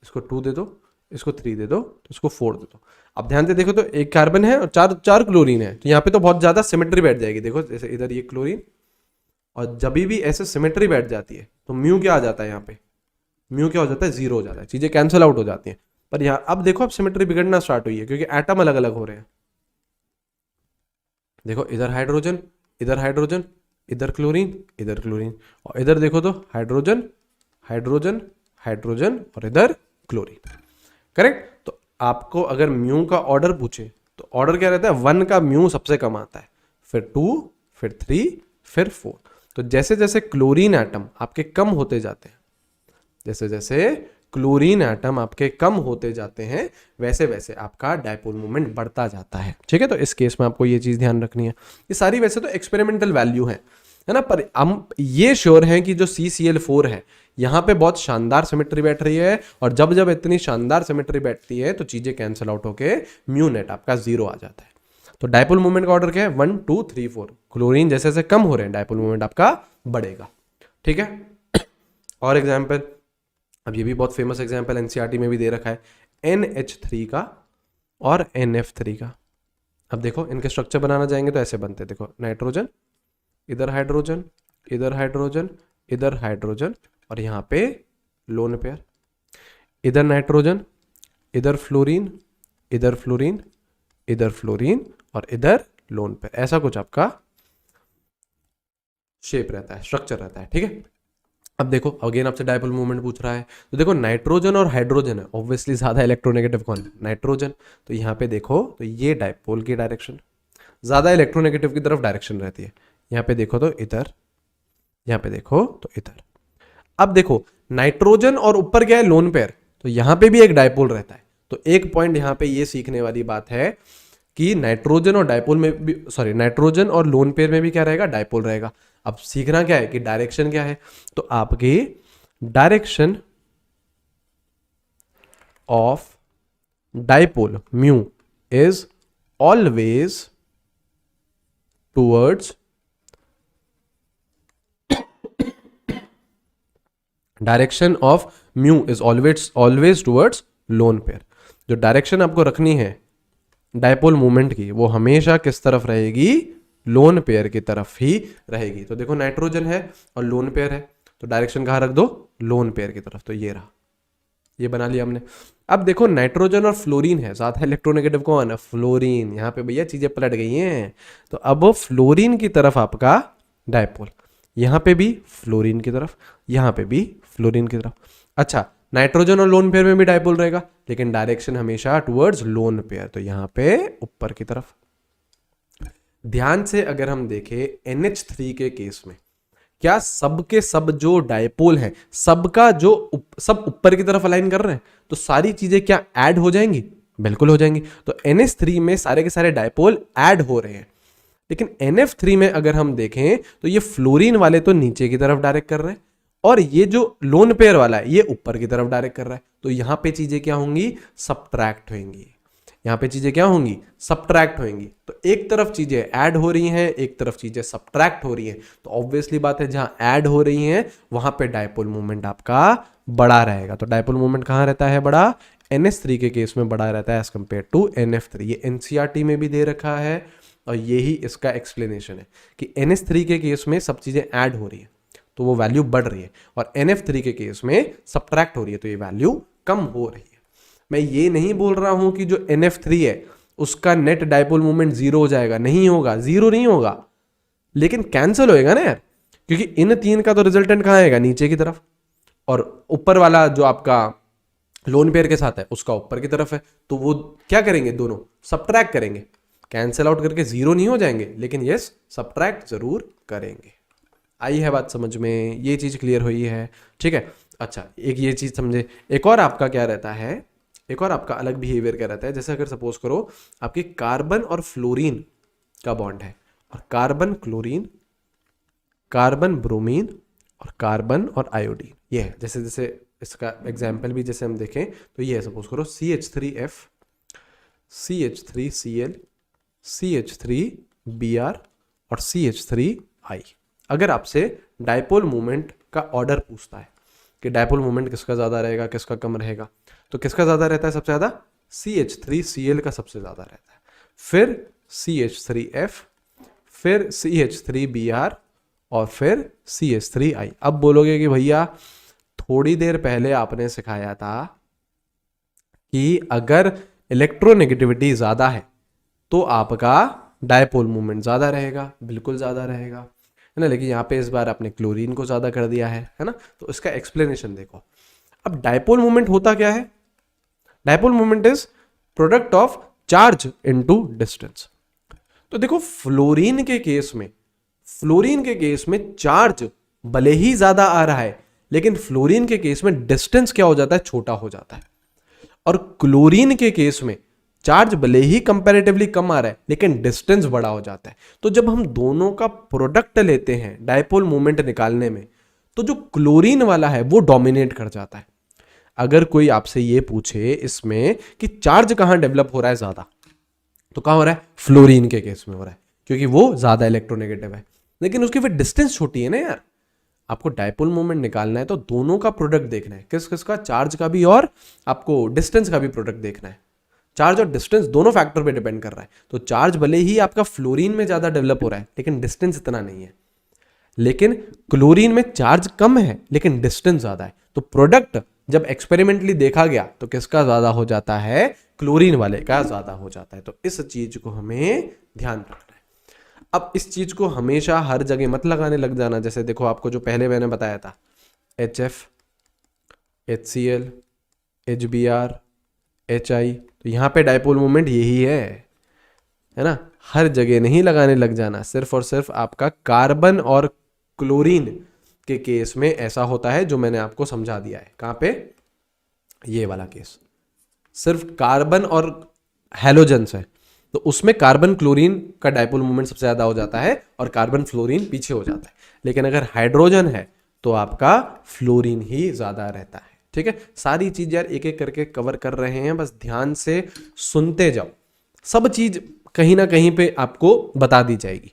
इसको 2 दे दो, इसको 3 दे दो, तो इसको 4 दे दो। अब ध्यान से देखो तो एक कार्बन है और चार क्लोरीन है, तो यहाँ पे तो बहुत ज्यादा सिमेट्री बैठ जाएगी। देखो जैसे इधर ये क्लोरीन, और जब भी ऐसे सिमेट्री बैठ जाती है तो म्यू क्या आ जाता है, यहाँ पे म्यू क्या हो जाता है, 0 हो जाता है, चीजें कैंसिल आउट हो जाती हैं। पर यहाँ अब देखो अब सिमेट्री बिगड़ना स्टार्ट हुई है क्योंकि एटम अलग अलग हो रहे हैं। देखो इधर हाइड्रोजन, इधर हाइड्रोजन, इधर क्लोरीन, इधर क्लोरीन, और इधर देखो तो हाइड्रोजन हाइड्रोजन हाइड्रोजन और इधर क्लोरीन, करेक्ट। तो आपको अगर म्यू का ऑर्डर पूछे तो ऑर्डर क्या रहता है, 1 का म्यू सबसे कम आता है, फिर 2, फिर 3, फिर 4। तो जैसे जैसे क्लोरीन एटम आपके कम होते जाते हैं, जैसे जैसे क्लोरीन एटम आपके कम होते जाते हैं, वैसे वैसे आपका डायपोल मूवमेंट बढ़ता जाता है, ठीक है। तो इस केस में आपको ये चीज ध्यान रखनी है। ये सारी वैसे तो एक्सपेरिमेंटल वैल्यू है ना, पर हम ये श्योर हैं कि जो CCl4 है यहाँ पे बहुत शानदार सिमेट्री बैठ रही है, और जब जब इतनी शानदार सिमेट्री बैठती है तो चीजें कैंसिल आउट होके म्यू नेट आपका 0 आ जाता है। तो डायपोल मूवमेंट का ऑर्डर क्या है, 1 2 3 4। क्लोरीन जैसे जैसे कम हो रहे हैं डायपोल मूवमेंट आपका बढ़ेगा, ठीक है। और एग्जाम्पल, अब ये भी बहुत फेमस एग्जाम्पल NCERT में भी दे रखा है, NH3 का और NF3 का। अब देखो इनके स्ट्रक्चर बनाना जाएंगे तो ऐसे बनते हैं, देखो नाइट्रोजन, इधर हाइड्रोजन, इधर हाइड्रोजन, इधर हाइड्रोजन, और यहाँ पे लोन पेयर, इधर नाइट्रोजन, इधर फ्लोरीन, इधर फ्लोरीन, इधर फ्लोरीन, और इधर लोन पेयर। ऐसा कुछ आपका शेप रहता है, स्ट्रक्चर रहता है, ठीक है। अब देखो अगेन आपसे डायपोल मूवमेंट पूछ रहा है, तो देखो नाइट्रोजन और हाइड्रोजन है, ऑब्वियसली ज्यादा इलेक्ट्रोनेगेटिव कौन है, नाइट्रोजन। तो यहाँ पे देखो तो ये डायपोल की डायरेक्शन, ज्यादा इलेक्ट्रोनेगेटिव की तरफ डायरेक्शन रहती है। यहाँ पे देखो तो इधर, यहाँ पे देखो तो इधर। अब देखो नाइट्रोजन और ऊपर क्या है, लोन पेयर, तो यहाँ पे भी एक डायपोल रहता है। तो एक पॉइंट यहाँ पे ये सीखने वाली बात है कि नाइट्रोजन और डायपोल में भी, सॉरी नाइट्रोजन और लोन पेयर में भी क्या रहेगा, डायपोल रहेगा। अब सीखना क्या है कि डायरेक्शन क्या है, तो आपकी direction of dipole mu is always towards, direction of mu is always towards lone pair. जो डायरेक्शन आपको रखनी है डायपोल मूवमेंट की वो हमेशा किस तरफ रहेगी, लोन पेयर की तरफ ही रहेगी। तो देखो नाइट्रोजन है और लोन पेयर है, तो डायरेक्शन कहां रख दो, लोन पेयर की तरफ। तो ये रहा, ये बना लिया हमने। अब देखो नाइट्रोजन और फ्लोरीन है, ज्यादा इलेक्ट्रोनेगेटिव कौन है, फ्लोरीन। यहाँ पे भैया चीजें पलट गई हैं, तो अब फ्लोरीन की तरफ आपका डायपोल, यहाँ पे भी फ्लोरीन की तरफ, यहाँ पे भी फ्लोरीन की तरफ। अच्छा नाइट्रोजन और लोन पेयर में भी डायपोल रहेगा, लेकिन डायरेक्शन हमेशा टुवर्ड्स लोन पेयर, तो यहाँ पे ऊपर की तरफ। ध्यान से अगर हम देखें NH3 के केस में, क्या सबके सब जो डायपोल हैं सबका जो सब ऊपर की तरफ अलाइन कर रहे हैं, तो सारी चीजें क्या ऐड हो जाएंगी? बिल्कुल हो जाएंगी। तो NH3 में सारे के सारे डायपोल ऐड हो रहे हैं, लेकिन NF3 में अगर हम देखें तो ये फ्लोरीन वाले तो नीचे की तरफ डायरेक्ट कर रहे हैं और ये जो लोन पेयर वाला है ये ऊपर की तरफ डायरेक्ट कर रहा है। तो यहां पे चीजें क्या होंगी? सबट्रैक्ट होंगी। यहां पे चीजें क्या होंगी? सबट्रैक्ट होंगी। तो एक तरफ चीजें ऐड हो रही हैं, एक तरफ चीजें सबट्रैक्ट हो रही हैं। तो ऑब्वियसली बात है जहां ऐड हो रही हैं वहां पे डायपोल मोमेंट आपका बड़ा रहेगा। तो डायपोल मोमेंट कहां रहता है? बड़ा। NH3 के केस में बड़ा रहता है एज कंपेयर टू NF3। ये NCERT में भी दे रखा है और यही इसका एक्सप्लेनेशन है कि NH3 के केस में सब चीजें ऐड हो रही है तो वो वैल्यू बढ़ रही है, और NF3 के केस में सबट्रैक्ट हो रही है तो ये वैल्यू कम हो रही है। मैं ये नहीं बोल रहा हूं कि जो NF3 है उसका नेट डायपोल मोमेंट जीरो हो जाएगा, नहीं होगा, जीरो नहीं होगा, लेकिन कैंसिल होएगा ना यार, क्योंकि इन तीन का तो रिजल्टेंट कहां आएगा? नीचे की तरफ, और ऊपर वाला जो आपका लोन पेयर के साथ है उसका ऊपर की तरफ है। तो वो क्या करेंगे? दोनों सबट्रैक्ट करेंगे, कैंसिल आउट करके जीरो नहीं हो जाएंगे, लेकिन यस सबट्रैक्ट जरूर करेंगे। आई है बात समझ में? ये चीज क्लियर हुई है? ठीक है। अच्छा, एक ये चीज समझे। एक और आपका क्या रहता है, एक और आपका अलग बिहेवियर क्या रहता है, जैसे अगर सपोज करो आपके कार्बन और फ्लोरीन का बॉन्ड है, और कार्बन क्लोरीन, कार्बन ब्रोमीन और कार्बन और आयोडीन, ये है। जैसे जैसे इसका एग्जाम्पल भी जैसे हम देखें तो ये है, सपोज करो CH3F, CH3Cl, CH3Br और CH3I। अगर आपसे डायपोल मोमेंट का ऑर्डर पूछता है कि डायपोल मोमेंट किसका ज़्यादा रहेगा, किसका कम रहेगा, तो किसका ज़्यादा रहता है? सबसे ज़्यादा CH3Cl का सबसे ज़्यादा रहता है, फिर CH3F, फिर CH3Br और फिर CH3I। अब बोलोगे कि भैया थोड़ी देर पहले आपने सिखाया था कि अगर इलेक्ट्रोनेगेटिविटी ज़्यादा है तो आपका डायपोल मोमेंट ज़्यादा रहेगा। बिल्कुल ज़्यादा रहेगा, है ना, लेकिन यहाँ पे इस बार आपने क्लोरीन को ज़्यादा कर दिया है ना। तो इसका एक्सप्लेनेशन देखो। अब डायपोल मोमेंट होता क्या है? Dipole moment is product of charge into distance. तो देखो फ्लोरीन के केस में, फ्लोरीन के केस में चार्ज भले ही ज्यादा आ रहा है, लेकिन फ्लोरीन के केस में डिस्टेंस क्या हो जाता है? छोटा हो जाता है। और क्लोरीन के केस में चार्ज भले ही कंपैरेटिवली कम आ रहा है, लेकिन डिस्टेंस बड़ा हो जाता है। तो जब हम दोनों का प्रोडक्ट लेते हैं डायपोल मोमेंट निकालने में, तो जो क्लोरीन वाला है वो डोमिनेट कर जाता है। अगर कोई आपसे ये पूछे इसमें कि चार्ज कहां डेवलप हो रहा है ज्यादा, तो कहां हो रहा है? फ्लोरीन के केस में हो रहा है, क्योंकि वो ज्यादा इलेक्ट्रोनेगेटिव है, लेकिन उसकी फिर डिस्टेंस छोटी है ना यार। आपको डायपोल मोमेंट निकालना है तो दोनों का प्रोडक्ट देखना है, किस किस का? चार्ज का भी और आपको डिस्टेंस का भी प्रोडक्ट देखना है। चार्ज और डिस्टेंस दोनों फैक्टर पे डिपेंड कर रहा है। तो चार्ज भले ही आपका फ्लोरीन में ज्यादा डेवलप हो रहा है, लेकिन डिस्टेंस इतना नहीं है। लेकिन क्लोरीन में चार्ज कम है लेकिन डिस्टेंस ज्यादा है। तो प्रोडक्ट जब एक्सपेरिमेंटली देखा गया तो किसका ज्यादा हो जाता है? क्लोरीन वाले का ज्यादा हो जाता है। तो इस चीज को हमें ध्यान रखना है। अब इस चीज को हमेशा हर जगह मत लगाने लग जाना। जैसे देखो आपको जो पहले मैंने बताया था, HF, HCl, HBr, HI, तो यहाँ पे डायपोल मोमेंट यही है ना। हर जगह नहीं लगाने लग जाना, सिर्फ और सिर्फ आपका कार्बन और क्लोरीन के केस में ऐसा होता है जो मैंने आपको समझा दिया है। कहाँ पे? ये वाला केस सिर्फ कार्बन और हैलोजेंस है, तो उसमें कार्बन क्लोरीन का डायपोल मोमेंट सबसे ज्यादा हो जाता है और कार्बन फ्लोरीन पीछे हो जाता है। लेकिन अगर हाइड्रोजन है तो आपका फ्लोरीन ही ज्यादा रहता है। ठीक है, सारी चीज यार एक एक करके कवर कर रहे हैं, बस ध्यान से सुनते जाओ, सब चीज कहीं ना कहीं पे आपको बता दी जाएगी।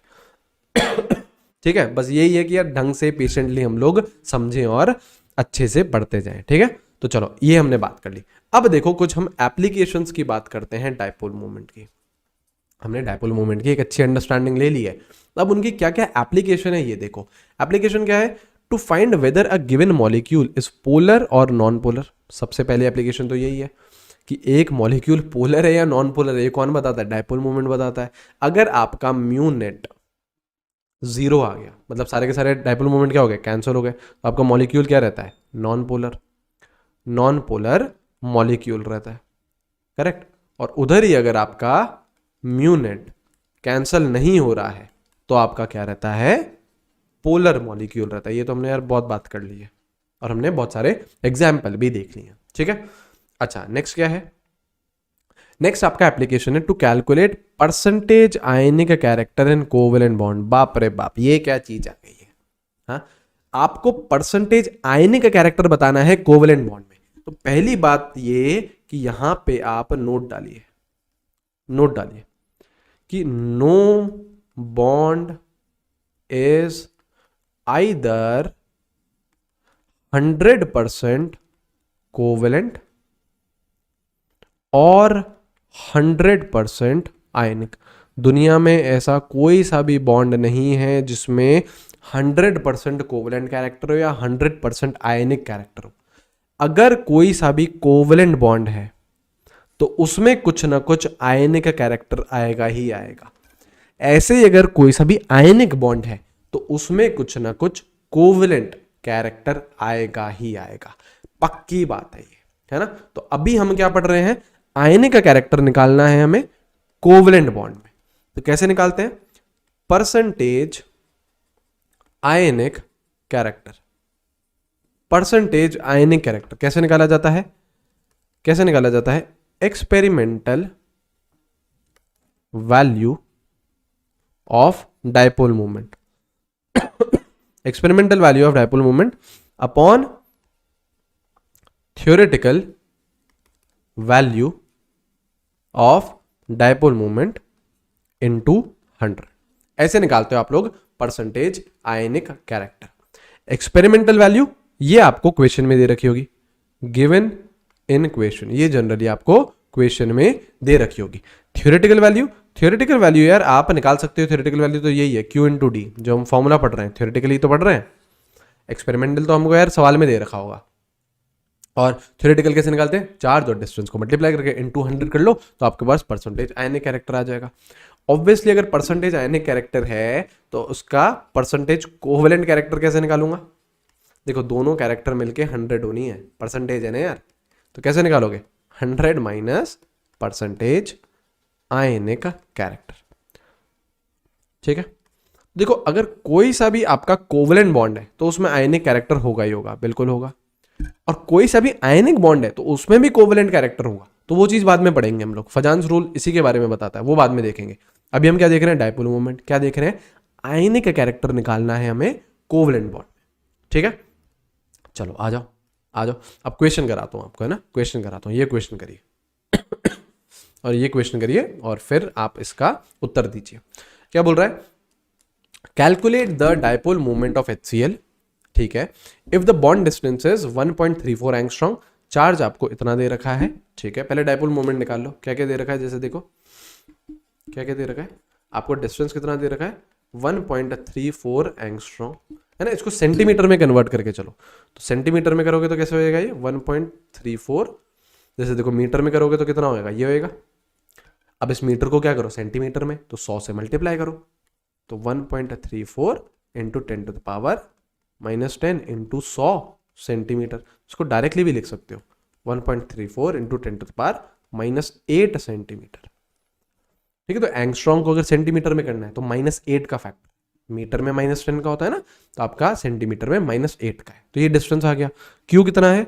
ठीक है, बस यही है कि यार ढंग से पेशेंटली हम लोग समझें और अच्छे से पढ़ते जाएं। ठीक है, तो चलो ये हमने बात कर ली। अब देखो कुछ हम एप्लीकेशंस की बात करते हैं डायपोल मोमेंट की। हमने डायपोल मोमेंट की एक अच्छी अंडरस्टैंडिंग ले ली है, अब उनकी क्या क्या एप्लीकेशन है ये देखो। एप्लीकेशन क्या है? To find whether a given molecule is polar और नॉन पोलर। सबसे पहले एप्लीकेशन तो यही है कि एक मॉलिक्यूल पोलर है या नॉन पोलर है, ये कौन बताता है? डायपोल मोमेंट बताता है। अगर आपका म्यू नेट 0 आ गया, मतलब सारे के सारे डायपोल मोमेंट क्या हो गए? कैंसिल हो गए, तो आपका मॉलिक्यूल क्या रहता है? Non polar. Non polar molecule रहता है, करेक्ट। और उधर ही अगर आपका म्यू नेट कैंसिल नहीं हो रहा है तो आपका क्या रहता है? पोलर मॉलिक्यूल रहता है। ये तो हमने यार बहुत बात कर ली है और हमने बहुत सारे एग्जाम्पल भी देख लिए हैं, ठीक है। अच्छा, नेक्स्ट क्या है? नेक्स्ट आपका एप्लीकेशन है to calculate percentage ionic character in covalent bond. बाप रे बाप, ये क्या चीज आ गई है? हाँ, आपको परसेंटेज आयनिक कैरेक्टर बताना है कोवेलेंट बॉन्ड में। तो पहली बात ये कि यहां पे आप नोट डालिए कि no bond is either 100% covalent और 100% आयनिक। दुनिया में ऐसा कोई सा भी बॉन्ड नहीं है जिसमें 100% कोवेलेंट कैरेक्टर हो या 100% आयनिक कैरेक्टर हो। अगर कोई सा भी कोवेलेंट बॉन्ड है तो उसमें कुछ ना कुछ आयनिक कैरेक्टर आएगा ही आएगा। ऐसे ही अगर कोई सा भी आयनिक बॉन्ड है तो उसमें कुछ ना कुछ कोवेलेंट कैरेक्टर आएगा ही आएगा। पक्की बात है ये, है ना। तो अभी हम क्या पढ़ रहे हैं? आयनिक का कैरेक्टर निकालना है हमें कोवेलेंट बॉन्ड में। तो कैसे निकालते हैं? Percentage ionic character. Percentage ionic character कैसे निकाला जाता है? Experimental value of dipole moment. Experimental value of dipole moment upon theoretical value of dipole moment into 100। ऐसे निकालते हो आप लोग percentage ionic character. Experimental value ये आपको क्वेश्चन में दे रखी होगी, गिवन इन क्वेश्चन, ये जनरली आपको क्वेश्चन में दे रखी होगी। थ्योरेटिकल वैल्यू यार आप निकाल सकते हो। थ्योरेटिकल वैल्यू तो यही है Q इंटू डी, जो हम फॉर्मूला पढ़ रहे हैं थ्योरेटिकली तो पढ़ रहे हैं। एक्सपेरिमेंटल तो हमको यार सवाल में दे रखा होगा। और थ्योरेटिकल कैसे निकालते हैं? चार्ज और डिस्टेंस को मल्टीप्लाई करके इनटू 100 कर लो तो आपके पास परसेंटेज आयनिक कैरेक्टर आ जाएगा। ऑब्वियसली अगर परसेंटेज आयनिक कैरेक्टर है तो उसका परसेंटेज कोवेलेंट कैरेक्टर कैसे निकालूंगा? देखो, दोनों कैरेक्टर मिलके 100 होनी है, परसेंटेज है ना यार। तो कैसे निकालोगे? 100 माइनस परसेंटेज आयनिक कैरेक्टर, ठीक है। देखो, अगर कोई सा भी आपका कोवेलेंट बॉन्ड है तो उसमें आयनिक कैरेक्टर होगा ही होगा, बिल्कुल होगा। और कोई सा भी आयनिक बॉन्ड है तो उसमें भी कोवेलेंट कैरेक्टर होगा। तो वो चीज बाद में पढ़ेंगे हम लोग। फजान्स रूल इसी के बारे में बताता है, वो बाद में देखेंगे। अभी हम क्या देख रहे हैं? Dipole moment. क्या देख रहे हैं? आयनिक कैरेक्टर निकालना है हमें कोवेलेंट बॉन्ड में, ठीक है। चलो आ जाओ। अब क्वेश्चन कराता हूं आपको, है ना। क्वेश्चन कराता हूं, ये क्वेश्चन करिए और ये क्वेश्चन करिए और फिर आप इसका उत्तर दीजिए। क्या बोल रहा है? Calculate the dipole moment of HCl, ठीक है, if the bond distance is 1.34 angstrom. Charge आपको इतना दे रखा है, ठीक है। पहले डायपोल मोमेंट निकाल लो। क्या क्या दे रखा है? जैसे देखो क्या क्या दे रखा है आपको। डिस्टेंस कितना दे रखा है? 1.34 एंगस्ट्रॉम, है ना। इसको सेंटीमीटर में कन्वर्ट करके चलो, तो सेंटीमीटर में करोगे तो कैसे होएगा ये? 1.34। जैसे देखो मीटर में करोगे तो कितना होएगा? ये होएगा। अब इस मीटर को क्या करो? सेंटीमीटर में, तो 100 से मल्टीप्लाई करो। तो 1.34 into 10 to the power -10 into 100 centimetre. इसको डायरेक्टली भी लिख सकते हो, 1.34 into 10 to the power -8 centimetre, ठीक है। तो एंगस्ट्रॉम को अगर सेंटीमीटर में करना है तो -8 का फैक्टर, मीटर में -10 का होता है ना, तो आपका सेंटीमीटर में -8 का है। तो ये डिस्टेंस आ गया। क्यू कितना है?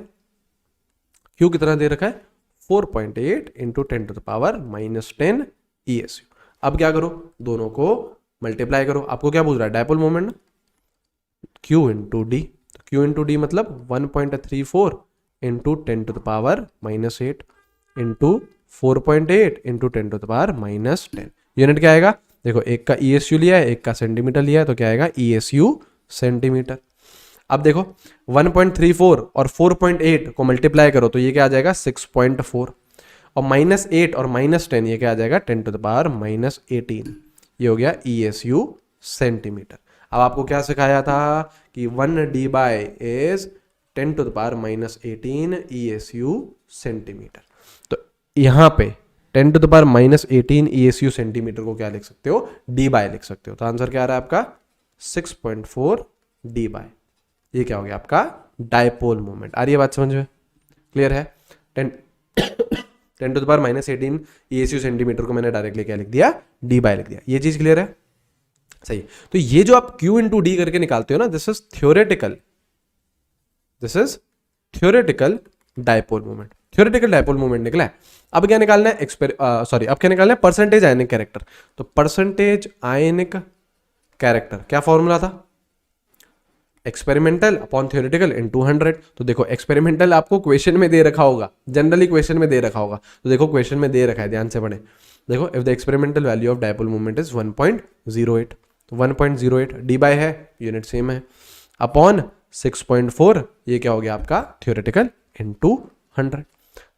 क्यू कितना दे रखा है? 4.8 into 10 to the power -10 ESU। अब क्या करो? दोनों को मल्टीप्लाई करो। आपको क्या पूछ रहा है? Dipole moment, Q into D. तो Q इंटू डी मतलब 1.34 into 10 to the power -8 into 4.8 into 10 to the power -10। Unit क्या आएगा? देखो, एक का ESU लिया है, एक का सेंटीमीटर लिया है, तो क्या आएगा? ESU centimetre. अब देखो 1.34 और 4.8 को मल्टीप्लाई करो तो ये क्या आ जाएगा? 6.4। और -8 और -10 ये क्या आ जाएगा? 10 टू द पावर -18। ये हो गया ESU सेंटीमीटर। अब आपको क्या सिखाया था कि 1 debye is 10 to the power -18 ESU centimetre. तो यहाँ पे 10 to the power -18 ESU centimetre को क्या लिख सकते हो? डी बाय लिख सकते हो। तो आंसर क्या आ रहा है आपका? 6.4 डी बाय। ये क्या हो गया आपका? Dipole moment. आ रही है बात समझ में? क्लियर है? 10 to the power -18 ESU centimetre को मैंने डायरेक्टली क्या लिख दिया? डी बाय लिख दिया। ये चीज क्लियर है? सही। तो ये जो आप Q इंटू डी करके निकालते हो ना, this is theoretical, this is theoretical dipole moment, theoretical dipole moment निकला है। अब क्या निकालना है, अब क्या निकालना है, परसेंटेज आयनिक कैरेक्टर। तो परसेंटेज आयनिक कैरेक्टर क्या फॉर्मूला था, एक्सपेरिमेंटल अपॉन थ्योरेटिकल इनटू 100। तो देखो एक्सपेरिमेंटल आपको क्वेश्चन में दे रखा होगा, जनरली क्वेश्चन में दे रखा होगा, तो देखो क्वेश्चन में दे रखा है, ध्यान से पढ़े। देखो if the experimental value of dipole moment is 1.08, तो 1.08 डी बाय है, यूनिट सेम है, अपॉन 6.4, ये क्या हो गया आपका थ्योरेटिकल इनटू 100।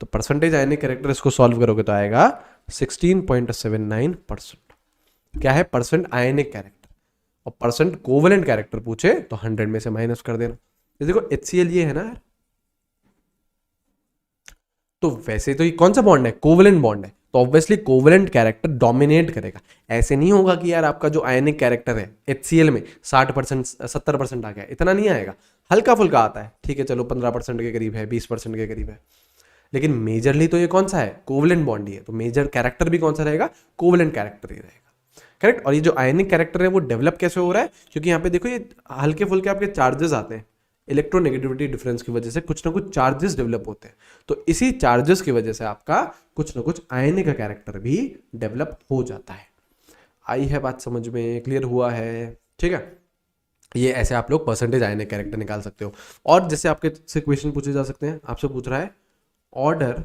तो परसेंटेज आयनिक कैरेक्टर इसको सॉल्व करोगे तो आएगा 16.79%। क्या है, परसेंट आयनिक कैरेक्टर, और परसेंट कोवेलेंट कैरेक्टर पूछे तो 100 में से माइनस कर देना। ये देखो HCl ये है ना यार, तो वैसे तो ये कौन सा बॉन्ड है, कोवेलेंट बॉन्ड है, तो ऑब्वियसली कोवेलेंट कैरेक्टर डोमिनेट करेगा। ऐसे नहीं होगा कि यार आपका जो आयनिक कैरेक्टर है HCl में 60% 70% आ गया, इतना नहीं आएगा, हल्का फुल्का आता है, ठीक है चलो 15% के करीब है, 20% के करीब है, लेकिन मेजरली तो ये कौन सा है, कोवेलेंट बॉन्ड ही है, तो मेजर कैरेक्टर भी कौन सा रहेगा, कोवेलेंट कैरेक्टर ही रहेगा। करेक्ट। और ये जो आयनिक कैरेक्टर है वो डेवलप कैसे हो रहा है, क्योंकि यहाँ पे देखो ये हल्के फुल्के आपके चार्जेस आते हैं, इलेक्ट्रोनेगेटिविटी डिफरेंस की वजह से कुछ ना कुछ चार्जेस डेवलप होते हैं, तो इसी चार्जेस की वजह से आपका कुछ ना कुछ आयनिक का कैरेक्टर भी डेवलप हो जाता है। आई है बात समझ में, क्लियर हुआ है, ठीक है। ये ऐसे आप लोग परसेंटेज आयनिक कैरेक्टर निकाल सकते हो। और जैसे आपके से क्वेश्चन पूछे जा सकते हैं, आपसे पूछ रहा है ऑर्डर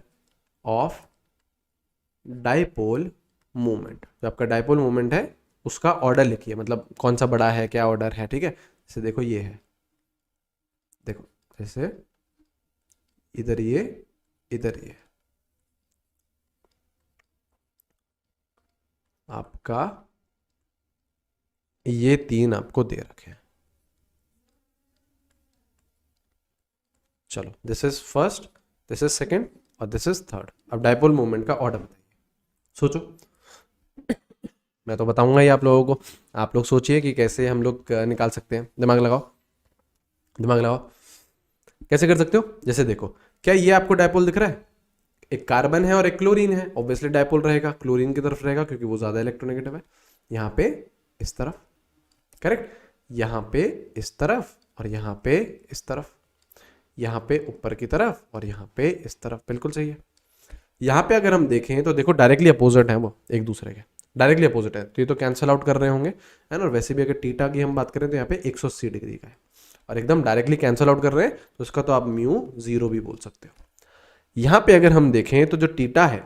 ऑफ डाइपोल मूवमेंट, जो आपका डाइपोल मूवमेंट है उसका ऑर्डर लिखिए, मतलब कौन सा बड़ा है, क्या ऑर्डर है, ठीक है। जैसे देखो ये है, देखो जैसे इधर ये, इधर ये, आपका ये तीन आपको दे रखे हैं। चलो this is first, this is second और दिस इज थर्ड। अब डाइपोल मूवमेंट का ऑर्डर बताइए, सोचो। मैं तो बताऊंगा ही आप लोगों को, आप लोग सोचिए कि कैसे हम लोग निकाल सकते हैं, दिमाग लगाओ, दिमाग लगाओ। कैसे कर सकते हो, जैसे देखो, क्या ये आपको डायपोल दिख रहा है, एक कार्बन है और एक क्लोरीन है, ऑब्वियसली डायपोल रहेगा, क्लोरीन की तरफ रहेगा क्योंकि वो ज्यादा इलेक्ट्रोनेगेटिव है। यहाँ पे इस तरफ, करेक्ट, यहाँ पे इस तरफ और यहाँ पे इस तरफ, यहाँ पे ऊपर की तरफ और यहाँ पे इस तरफ, बिल्कुल सही है। यहाँ पे अगर हम देखें तो देखो डायरेक्टली अपोजिट है वो एक दूसरे के, डायरेक्टली अपोजिट है, तो ये तो कैंसिल आउट कर रहे होंगे, है ना। और वैसे भी अगर टीटा की हम बात करें तो यहाँ पे 180 डिग्री का है और एकदम डायरेक्टली कैंसिल आउट कर रहे हैं, तो इसका तो आप म्यू 0 भी बोल सकते हो। यहाँ पे अगर हम देखें तो जो टीटा है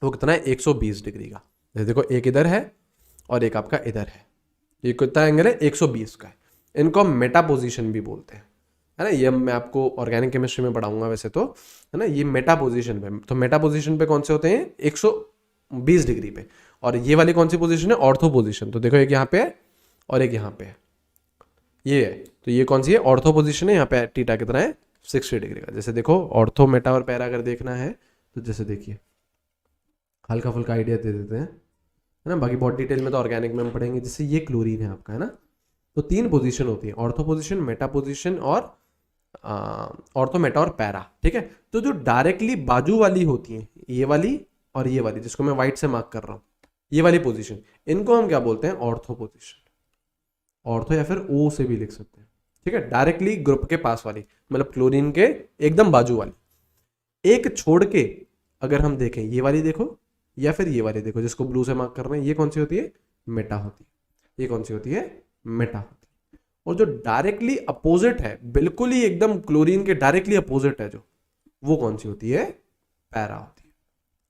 वो कितना है, 120 डिग्री का। जैसे देखो एक इधर है और एक आपका इधर है, ये कितना एंगल है, 120 का है। इनको हम मेटा पोजिशन भी बोलते हैं, है ना। ये मैं आपको ऑर्गेनिक केमिस्ट्री में पढ़ाऊंगा वैसे तो, है ना। ये मेटा पोजीशन पे, तो मेटा पोजीशन पे कौन से होते हैं, 120 डिग्री पे। और ये वाली कौन सी पोजीशन है, ऑर्थो पोजीशन। तो देखो एक यहाँ पे है और एक यहाँ पे है, ये है, तो ये कौन सी है, ऑर्थो पोजीशन है। यहाँ पे टीटा कितना है, 60 डिग्री का। जैसे देखो ऑर्थो मेटा और पैरा अगर देखना है तो जैसे देखिए हल्का फुल्का आइडिया दे देते हैं, है ना। बाकी बहुत डिटेल में तो ऑर्गेनिक में हम पढ़ेंगे। जैसे ये क्लोरीन है आपका, है ना, तो 3 पोजीशन होती है, ऑर्थो पोजीशन, मेटा पोजीशन और ऑर्थो मेटा और पैरा, ठीक है। तो जो डायरेक्टली बाजू वाली होती है, ये वाली और ये वाली, जिसको मैं व्हाइट से मार्क कर रहा हूँ, ये वाली पोजीशन, इनको हम क्या बोलते हैं, ऑर्थो पोजीशन। ऑर्थो या फिर ओ से भी लिख सकते हैं, ठीक है। डायरेक्टली ग्रुप के पास वाली, मतलब क्लोरीन के एकदम बाजू वाली। एक छोड़ के अगर हम देखें, ये वाली देखो या फिर ये वाली देखो, जिसको ब्लू से मार्क कर रहे हैं, ये कौन सी होती है, मेटा होती है। ये कौन सी होती है, मेटा होती है। और जो डायरेक्टली अपोजिट है, बिल्कुल ही एकदम क्लोरीन के डायरेक्टली अपोजिट है जो, वो कौन सी होती है, पैरा होती है।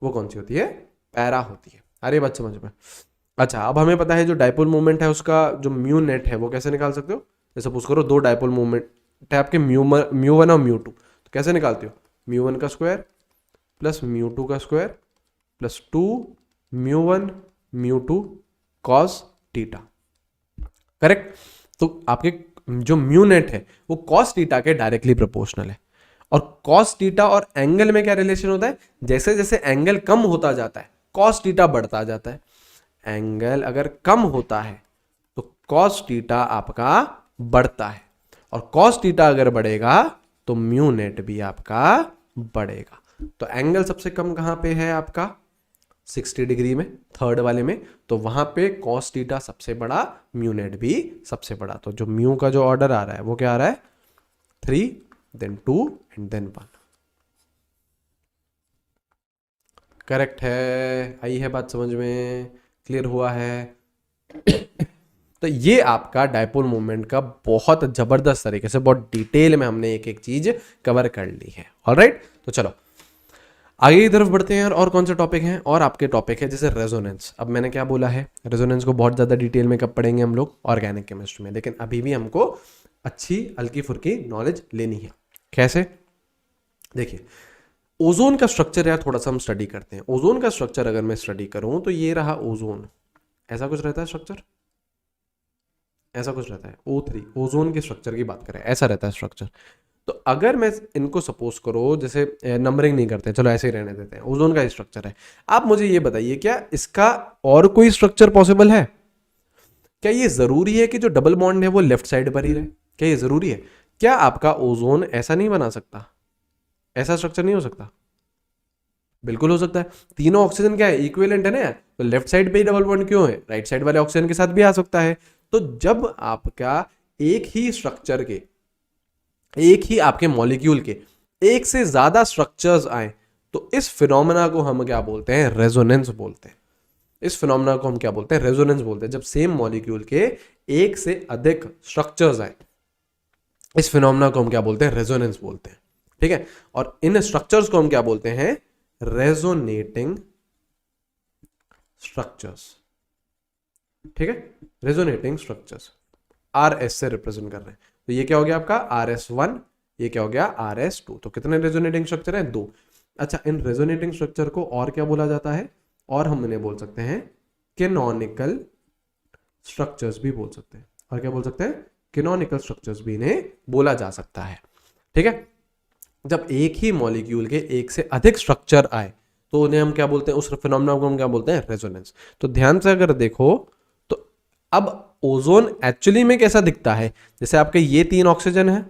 वो कौन सी होती है, पैरा होती है। अरे बात समझ में। अच्छा, अब हमें पता है जो डायपोल मूवमेंट है उसका जो म्यू नेट है वो कैसे निकाल सकते हो। जैसे सपोज करो दो डायपोल मूवमेंट है आपके, म्यू 1 और म्यू 2, तो कैसे निकालते हो, म्यू 1 का स्क्वायर प्लस म्यू 2 का square plus 2 mu 1 mu 2 cos theta, correct. तो आपके जो म्यू नेट है वो कॉस टीटा के डायरेक्टली प्रोपोर्शनल है। और कॉस टीटा और एंगल में क्या रिलेशन होता है, जैसे जैसे एंगल कम होता जाता है कॉस टीटा बढ़ता जाता है। एंगल अगर कम होता है तो कॉस टीटा आपका बढ़ता है, और कॉस टीटा अगर बढ़ेगा तो म्यू नेट भी आपका बढ़ेगा। तो एंगल सबसे कम कहां पे है आपका, 60 डिग्री में, थर्ड वाले में, तो वहां पे cos थीटा सबसे बड़ा, म्यू नेट भी सबसे बड़ा। तो जो म्यू का जो ऑर्डर आ रहा है वो क्या आ रहा है, 3 देन 2 एंड देन 1। करेक्ट है, आई है बात समझ में, क्लियर हुआ है। तो ये आपका डायपोल मोमेंट का बहुत जबरदस्त तरीके से, बहुत डिटेल में हमने एक एक चीज कवर कर ली है। ऑलराइट, तो चलो आगे की तरफ बढ़ते हैं यार। और कौन से टॉपिक हैं, और आपके टॉपिक है जैसे रेजोनेंस। अब मैंने क्या बोला है, रेजोनेंस को बहुत ज़्यादा डिटेल में कब पढ़ेंगे हम लोग, ऑर्गेनिक केमिस्ट्री में, लेकिन अभी भी हमको अच्छी हल्की फुल्की नॉलेज लेनी है। कैसे, देखिए ओजोन का स्ट्रक्चर यार थोड़ा सा हम स्टडी करते हैं। ओजोन का स्ट्रक्चर अगर मैं स्टडी करूं तो ये रहा ओजोन, ऐसा कुछ रहता है स्ट्रक्चर, ऐसा कुछ रहता है। O3 ओजोन के स्ट्रक्चर की बात करें, ऐसा रहता है स्ट्रक्चर। तो अगर मैं इनको सपोज करो, जैसे नंबरिंग नहीं करते, चलो ऐसे ही रहने देते हैं, ओजोन का स्ट्रक्चर है। आप मुझे ये बताइए, क्या इसका और कोई स्ट्रक्चर पॉसिबल है? क्या ये जरूरी है कि जो डबल बॉन्ड है वो लेफ्ट साइड पर ही रहे? क्या ये जरूरी है? क्या आपका ओजोन ऐसा नहीं बना सकता, ऐसा स्ट्रक्चर नहीं हो सकता? बिल्कुल हो सकता है। तीनों ऑक्सीजन क्या है, इक्विवेलेंट है ना, तो लेफ्ट साइड पे ही डबल बॉन्ड क्यों है, राइट साइड वाले ऑक्सीजन के साथ भी आ सकता है। तो जब आपका एक ही स्ट्रक्चर के, एक ही आपके मॉलिक्यूल के एक से ज्यादा स्ट्रक्चर्स आए, तो इस फिनोमेना को हम क्या बोलते हैं, रेजोनेंस बोलते हैं। इस फिनोमेना को हम क्या बोलते हैं, रेजोनेंस बोलते हैं। जब सेम मॉलिक्यूल के एक से अधिक स्ट्रक्चर्स आए, इस फिनोमेना को हम क्या बोलते हैं, रेजोनेंस बोलते हैं। ठीक है, और इन स्ट्रक्चर्स को हम क्या बोलते हैं, रेजोनेटिंग स्ट्रक्चर्स। ठीक है, रेजोनेटिंग स्ट्रक्चर्स RS से रिप्रेजेंट कर रहे हैं। तो ये क्या हो गया आपका RS1, ये क्या हो गया RS2। तो कितने रेजोनेटिंग स्ट्रक्चर हैं, 2। अच्छा, इन रेजोनेटिंग स्ट्रक्चर को और क्या बोला जाता है, और हम इन्हें बोल सकते हैं कैनोनिकल स्ट्रक्चर्स भी बोल सकते हैं। और क्या बोल सकते हैं, कैनोनिकल स्ट्रक्चर्स भी इन्हें बोला जा सकता है। ठीक है, जब एक ही मॉलिक्यूल के एक से अधिक स्ट्रक्चर आए तो उन्हें हम क्या बोलते हैं, उस फिनोमेना को हम क्या बोलते हैं, रेजोनेंस। तो ध्यान से अगर देखो तो अब ओजोन एक्चुअली में कैसा दिखता है, जैसे आपके ये 3 ऑक्सीजन है,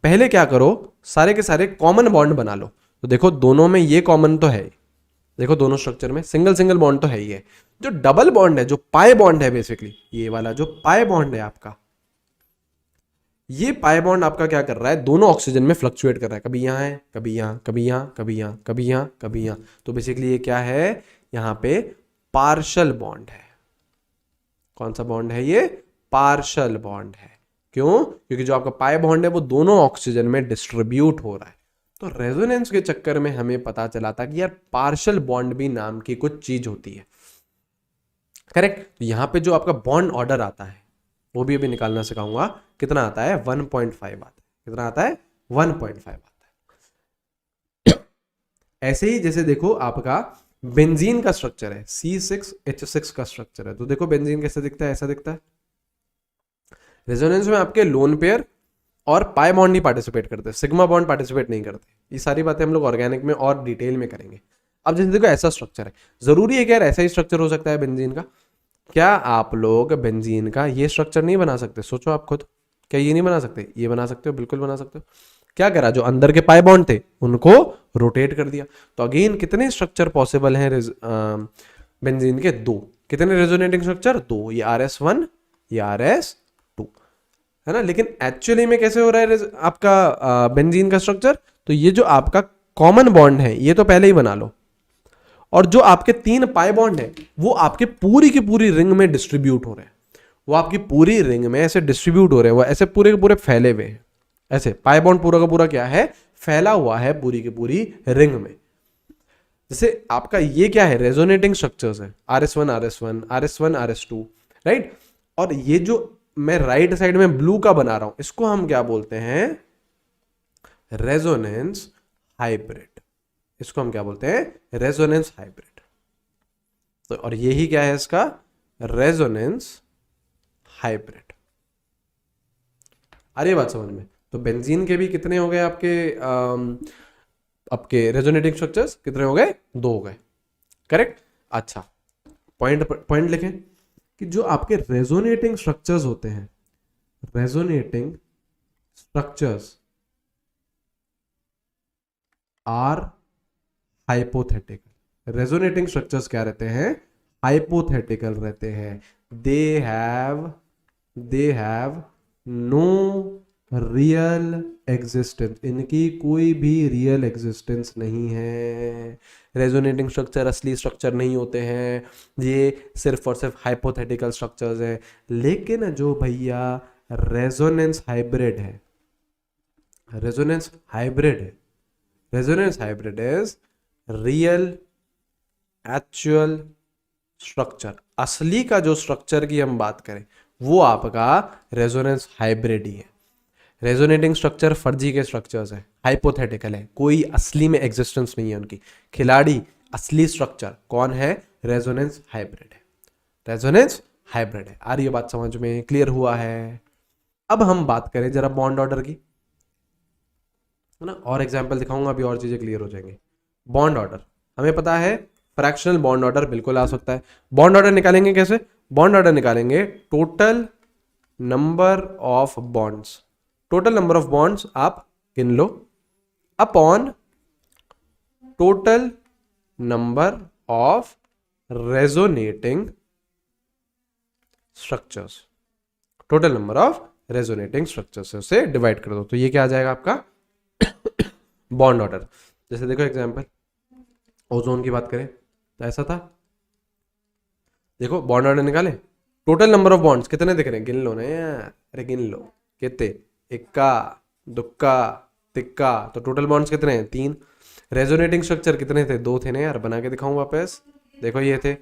पहले क्या करो, सारे के सारे कॉमन बॉन्ड बना लो। तो देखो दोनों में ये कॉमन तो है, देखो दोनों स्ट्रक्चर में सिंगल सिंगल बॉन्ड तो है ही है। जो डबल बॉन्ड है, जो पाई बॉन्ड है, बेसिकली ये वाला जो पाई बॉन्ड है आपका, ये पाई बॉन्ड आपका क्या कर रहा है, दोनों ऑक्सीजन में फ्लक्चुएट कर रहा है, कभी यहां है, कभी यहां, कभी यहां, कभी यहां, कभी यहां, कभी यहां। तो बेसिकली ये क्या है, यहां पे पार्शल बॉन्ड है। कौन सा बॉन्ड है ये, पार्शल बॉन्ड है। क्यों, क्योंकि जो आपका पाई बॉन्ड है वो दोनों ऑक्सीजन में डिस्ट्रीब्यूट हो रहा है। तो रेजोनेंस के चक्कर में हमें पता चला था कि यार पार्शल बॉन्ड भी नाम की कुछ चीज होती है। करेक्ट, तो यहां पे जो आपका बॉन्ड ऑर्डर आता है वो भी अभी निकालना सिखाऊंगा। कितना आता है, 1.5 आता है। कितना आता है, 1.5 आता है। ऐसे ही जैसे देखो आपका बेंजीन का स्ट्रक्चर है, C6H6 का स्ट्रक्चर है। तो देखो बेंजीन कैसे दिखता है, ऐसा दिखता है। रेजोनेंस में आपके लोन पेयर और पाई बॉन्ड ही पार्टिसिपेट करते हैं, सिग्मा बॉन्ड पार्टिसिपेट नहीं करते। ये सारी बातें हम लोग ऑर्गेनिक में और डिटेल में करेंगे। अब जैसे देखो ऐसा स्ट्रक्चर है, जरूरी है कि यार ऐसा ही स्ट्रक्चर हो सकता है बेंजीन का? क्या आप लोग बेंजीन का ये स्ट्रक्चर नहीं बना सकते? सोचो आप खुद, क्या ये नहीं बना सकते? ये बना सकते हो, बिल्कुल बना सकते हो। क्या करा, जो अंदर के पाई बॉन्ड थे उनको रोटेट कर दिया। तो अगेन कितने स्ट्रक्चर पॉसिबल हैं बेंजीन के, 2। कितने रेजोनेटिंग स्ट्रक्चर, 2। ये RS1, ये RS2 है ना। लेकिन एक्चुअली में कैसे हो रहा है आपका बेंजीन का स्ट्रक्चर, तो ये जो आपका कॉमन बॉन्ड है ये तो पहले ही बना लो, और जो आपके 3 पाई बॉन्ड है वो आपके पूरी की पूरी रिंग में डिस्ट्रीब्यूट हो रहे हैं। वो आपकी पूरी रिंग में ऐसे डिस्ट्रीब्यूट हो रहे हैं, वो ऐसे पूरे के पूरे फैले हुए हैं। ऐसे पाई बॉन्ड पूरा का पूरा क्या है, फैला हुआ है पूरी की पूरी रिंग में। जैसे आपका ये क्या है, रेजोनेटिंग स्ट्रक्चर्स है, RS1 RS1 RS1 RS2, right. और ये जो मैं राइट साइड में ब्लू का बना रहा हूं, इसको हम क्या बोलते हैं, रेजोनेंस हाइब्रिड। इसको हम क्या बोलते हैं, रेजोनेंस हाइब्रिड। तो और यही क्या है इसका, रेजोनेंस हाइब्रिड। अरे बात समझ में। तो बेंजीन के भी कितने हो गए आपके रेजोनेटिंग स्ट्रक्चर्स, कितने हो गए, 2 हो गए। करेक्ट। अच्छा, पॉइंट लिखें कि जो आपके रेजोनेटिंग स्ट्रक्चर्स होते हैं, resonating structures are hypothetical. Resonating structures क्या रहते हैं, हाइपोथेटिकल रहते हैं, they have no real existence, इनकी कोई भी रियल एग्जिस्टेंस नहीं है। रेजोनेटिंग स्ट्रक्चर असली स्ट्रक्चर नहीं होते हैं, ये सिर्फ और सिर्फ हाइपोथेटिकल स्ट्रक्चर्स है। लेकिन जो भैया रेजोनेंस हाइब्रिड है, resonance hybrid is real actual structure, असली का जो स्ट्रक्चर की हम बात करें वो आपका रेजोनेंस हाइब्रिड ही है। रेजोनेटिंग स्ट्रक्चर फर्जी के स्ट्रक्चर्स है, हाइपोथेटिकल है, कोई असली में एग्जिस्टेंस नहीं है उनकी। खिलाड़ी असली स्ट्रक्चर कौन है, रेजोनेंस हाइब्रिड है, रेजोनेंस हाइब्रिड है। आ रही है बात समझ में, क्लियर हुआ है। अब हम बात करें जरा बॉन्ड ऑर्डर की, है ना, और एग्जांपल दिखाऊंगा, अभी और चीजें क्लियर हो जाएंगी। बॉन्ड ऑर्डर हमें पता है, फ्रैक्शनल बॉन्ड ऑर्डर बिल्कुल आ सकता है। बॉन्ड ऑर्डर निकालेंगे कैसे, बॉन्ड ऑर्डर निकालेंगे total number of bonds, total number of bonds आप गिन लो upon total number of resonating structures, total number of resonating structures से डिवाइड कर दो, तो ये क्या आ जाएगा आपका बॉन्ड ऑर्डर। जैसे देखो एग्जांपल, ओजोन की बात करें तो ऐसा था, देखो बॉन्ड ऑर्डर निकाले, टोटल नंबर ऑफ बॉन्ड्स कितने दिख रहे हैं, गिन लो ना यार, अरे गिन लो, कितने, इक्का दुक्का तिक्का, तो टोटल बॉन्ड्स कितने हैं, 3। रेजोनेटिंग स्ट्रक्चर कितने थे, 2 थे ना यार, बना के दिखाऊं वापस, देखो ये थे,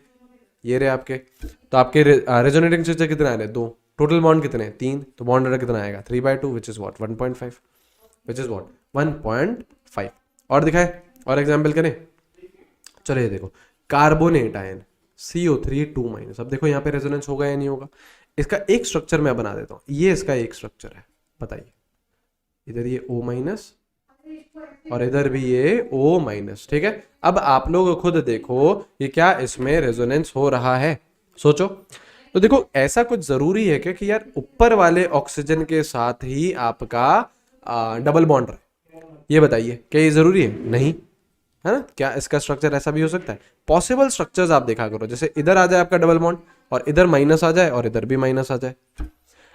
ये रहे आपके, तो आपके रेजोनेटिंग स्ट्रक्चर कितने आ रहे, 2, टोटल बॉन्ड कितने हैं, 3, तो बॉन्ड ऑर्डर कितना आएगा, 3/2 which is what 1.5, which is what 1.5। और दिखाए, और एग्जाम्पल करें, चलो ये देखो कार्बोनेट आयन CO3 2-। अब देखो यहाँ पे रेजोनेंस होगा या नहीं होगा, इसका एक स्ट्रक्चर मैं बना देता हूँ, ये इसका एक स्ट्रक्चर है, बताइए, इधर ये O- और इधर भी ये O-, ठीक है। अब आप लोग खुद देखो ये क्या इसमें रेजोनेंस हो रहा है, सोचो। तो देखो ऐसा कुछ जरूरी है क्या कि यार ऊपर वाले ऑक्सीजन के साथ ही आपका डबल बॉन्ड रहे, ये बताइए, क्या ये जरूरी है, नहीं है ना। क्या इसका स्ट्रक्चर ऐसा भी हो सकता है, पॉसिबल स्ट्रक्चर्स आप देखा करो, जैसे इधर आ जाए आपका डबल बॉन्ड और इधर माइनस आ जाए और इधर भी माइनस आ जाए।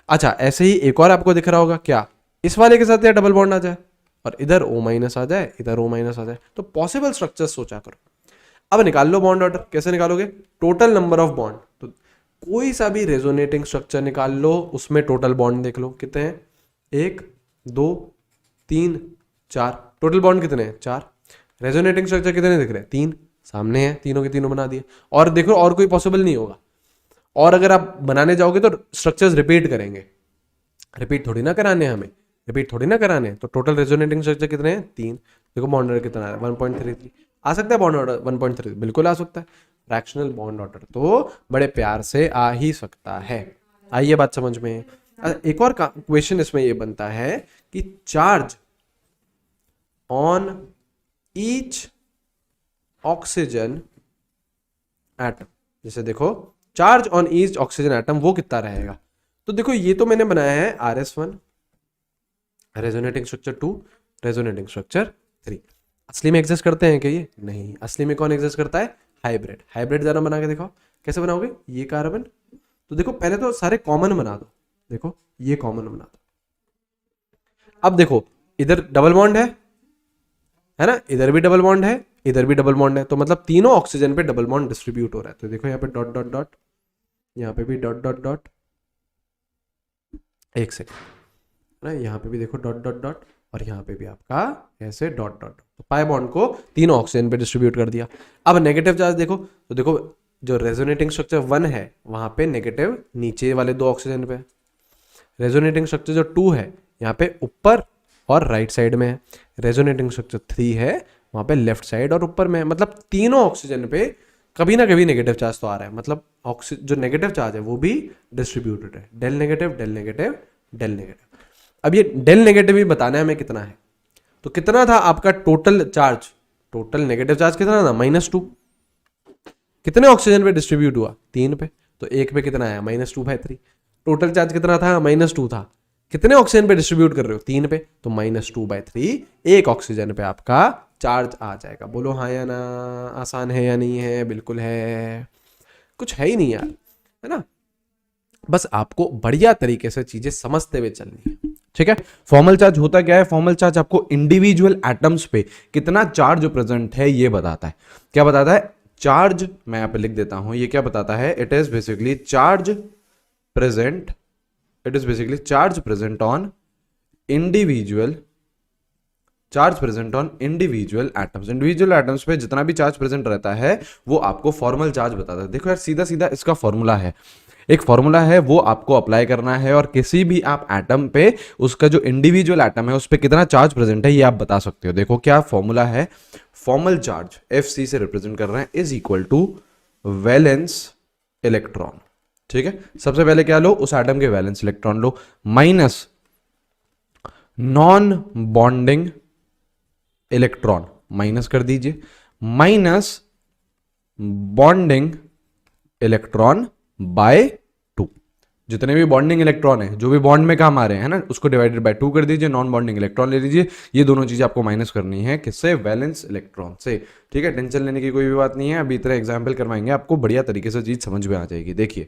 अच्छा ऐसे ही एक और आपको दिख रहा होगा, क्या इस वाले के साथ या डबल बॉन्ड आ जाए और इधर O- आ जाए, इधर O- आ जाए, तो पॉसिबल स्ट्रक्चर्स सोचा करो। अब निकाल लो बॉन्ड ऑर्डर, कैसे निकालोगे, टोटल नंबर ऑफ बॉन्ड, तो कोई सा भी रेजोनेटिंग स्ट्रक्चर निकाल लो, उसमें टोटल बॉन्ड देख लो कितने हैं, 1 2 3 4, टोटल बॉन्ड कितने हैं, 4। रेजोनेटिंग स्ट्रक्चर कितने दिख रहे हैं, 3, सामने हैं, तीनों के तीनों बना दिए। और देखो और कोई पॉसिबल नहीं होगा, और अगर आप बनाने जाओगे तो स्ट्रक्चर्स रिपीट करेंगे, रिपीट थोड़ी ना कराने हमें, रिपीट थोड़ी ना कराने, तो टोटल रेजोनेटिंग स्ट्रक्चर कितने हैं, 3। देखो बॉन्ड ऑर्डर कितना है, 1.33 आ सकता है, बॉन्ड ऑर्डर 1.3 बिल्कुल आ सकता है, फ्रैक्शनल बॉन्ड ऑर्डर तो बड़े प्यार से आ ही सकता है। आइए बात समझ में। एक और क्वेश्चन इसमें ये बनता है कि charge on each oxygen atom, जैसे देखो charge on each oxygen atom वो कितना रहेगा, तो देखो ये तो मैंने बनाया है RS1, resonating structure 2, resonating structure 3। असली में एग्जिस्ट करते हैं क्या ये, नहीं, असली में कौन एग्जिस्ट करता है, हाइब्रिड। हाइब्रिड जरा बना के दिखाओ, कैसे बनाओगे, ये कार्बन, तो देखो पहले तो सारे कॉमन बना दो, देखो ये कॉमन बना दो। अब देखो इधर डबल बॉन्ड है ना, इधर भी डबल बॉन्ड है, इधर भी डबल बॉन्ड है, तो मतलब तीनों ऑक्सीजन पे डबल बॉन्ड डिस्ट्रीब्यूट हो रहा है। तो देखो यहाँ पे डॉट डॉट डॉट, यहाँ पे भी डॉट डॉट डॉट, एक सेकंड ना, यहाँ पे भी देखो डॉट डॉट डॉट, और यहाँ पे भी आपका ऐसे डॉट डॉट, तो पाई बॉन्ड को तीनों ऑक्सीजन पे डिस्ट्रीब्यूट कर दिया। अब नेगेटिव चार्ज देखो, तो देखो जो रेजोनेटिंग स्ट्रक्चर 1 है वहां पे नेगेटिव नीचे वाले 2 ऑक्सीजन पे, रेजोनेटिंग स्ट्रक्चर जो 2 है यहाँ पे ऊपर और राइट साइड में है, रेजोनेटिंग स्ट्रक्चर 3 है वहां पे लेफ्ट साइड और ऊपर में है, मतलब तीनों ऑक्सीजन पे कभी ना कभी नेगेटिव चार्ज तो आ रहा है, मतलब जो नेगेटिव चार्ज है वो भी डिस्ट्रीब्यूटेड है, del negative del negative del negative. अब ये डेल नेगेटिव ही बताना है हमें कितना है, तो कितना था आपका total charge, total negative charge कितना था, -2, कितने ऑक्सीजन पे डिस्ट्रीब्यूट हुआ, 3 पे, तो एक पे कितना आया, -2/3। टोटल चार्ज कितना था, -2 था, कितने ऑक्सीजन पे डिस्ट्रीब्यूट कर रहे हो, 3 पे, तो -2/3 एक ऑक्सीजन पे आपका चार्ज आ जाएगा। बोलो हाँ या ना, आसान है या नहीं है? बिल्कुल है, कुछ है ही नहीं यार, है ना। बस आपको बढ़िया तरीके से चीजें समझते हुए चलनी है, ठीक है। फॉर्मल चार्ज होता क्या है? फॉर्मल चार्ज आपको इंडिविजुअल एटम्स पे कितना चार्ज प्रेजेंट है ये बताता है। क्या बताता है? चार्ज, मैं यहां पे लिख देता हूं, ये क्या बताता है? It is basically charge present, it is basically charge present on individual, charge present on individual atoms. Individual atoms पे जितना भी चार्ज प्रेजेंट रहता है वो आपको फॉर्मल चार्ज बताता है। देखो यार, सीधा सीधा इसका फॉर्मूला है, एक फॉर्मूला है, वो आपको अप्लाई करना है और किसी भी आप एटम पे उसका जो इंडिविजुअल एटम है उस पर कितना चार्ज प्रेजेंट है ये आप बता सकते हो। देखो क्या फॉर्मूला है, फॉर्मल चार्ज एफ सी से रिप्रेजेंट कर रहे हैं, is equal to valence electron, ठीक है। सबसे पहले क्या लो? उस एटम के वैलेंस इलेक्ट्रॉन लो, minus non bonding electron, minus कर दीजिए, माइनस बॉन्डिंग इलेक्ट्रॉन बाय 2। जितने भी बॉन्डिंग इलेक्ट्रॉन है, जो भी बॉन्ड में काम आ रहे हैं ना, उसको डिवाइडेड बाय 2 कर दीजिए, नॉन बॉन्डिंग इलेक्ट्रॉन ले लीजिए। ये दोनों चीजें आपको माइनस करनी है, किससे? वैलेंस इलेक्ट्रॉन से, ठीक है। टेंशन लेने की कोई भी बात नहीं है, अभी इतना एग्जाम्पल करवाएंगे आपको, बढ़िया तरीके से चीज समझ में आ जाएगी। देखिए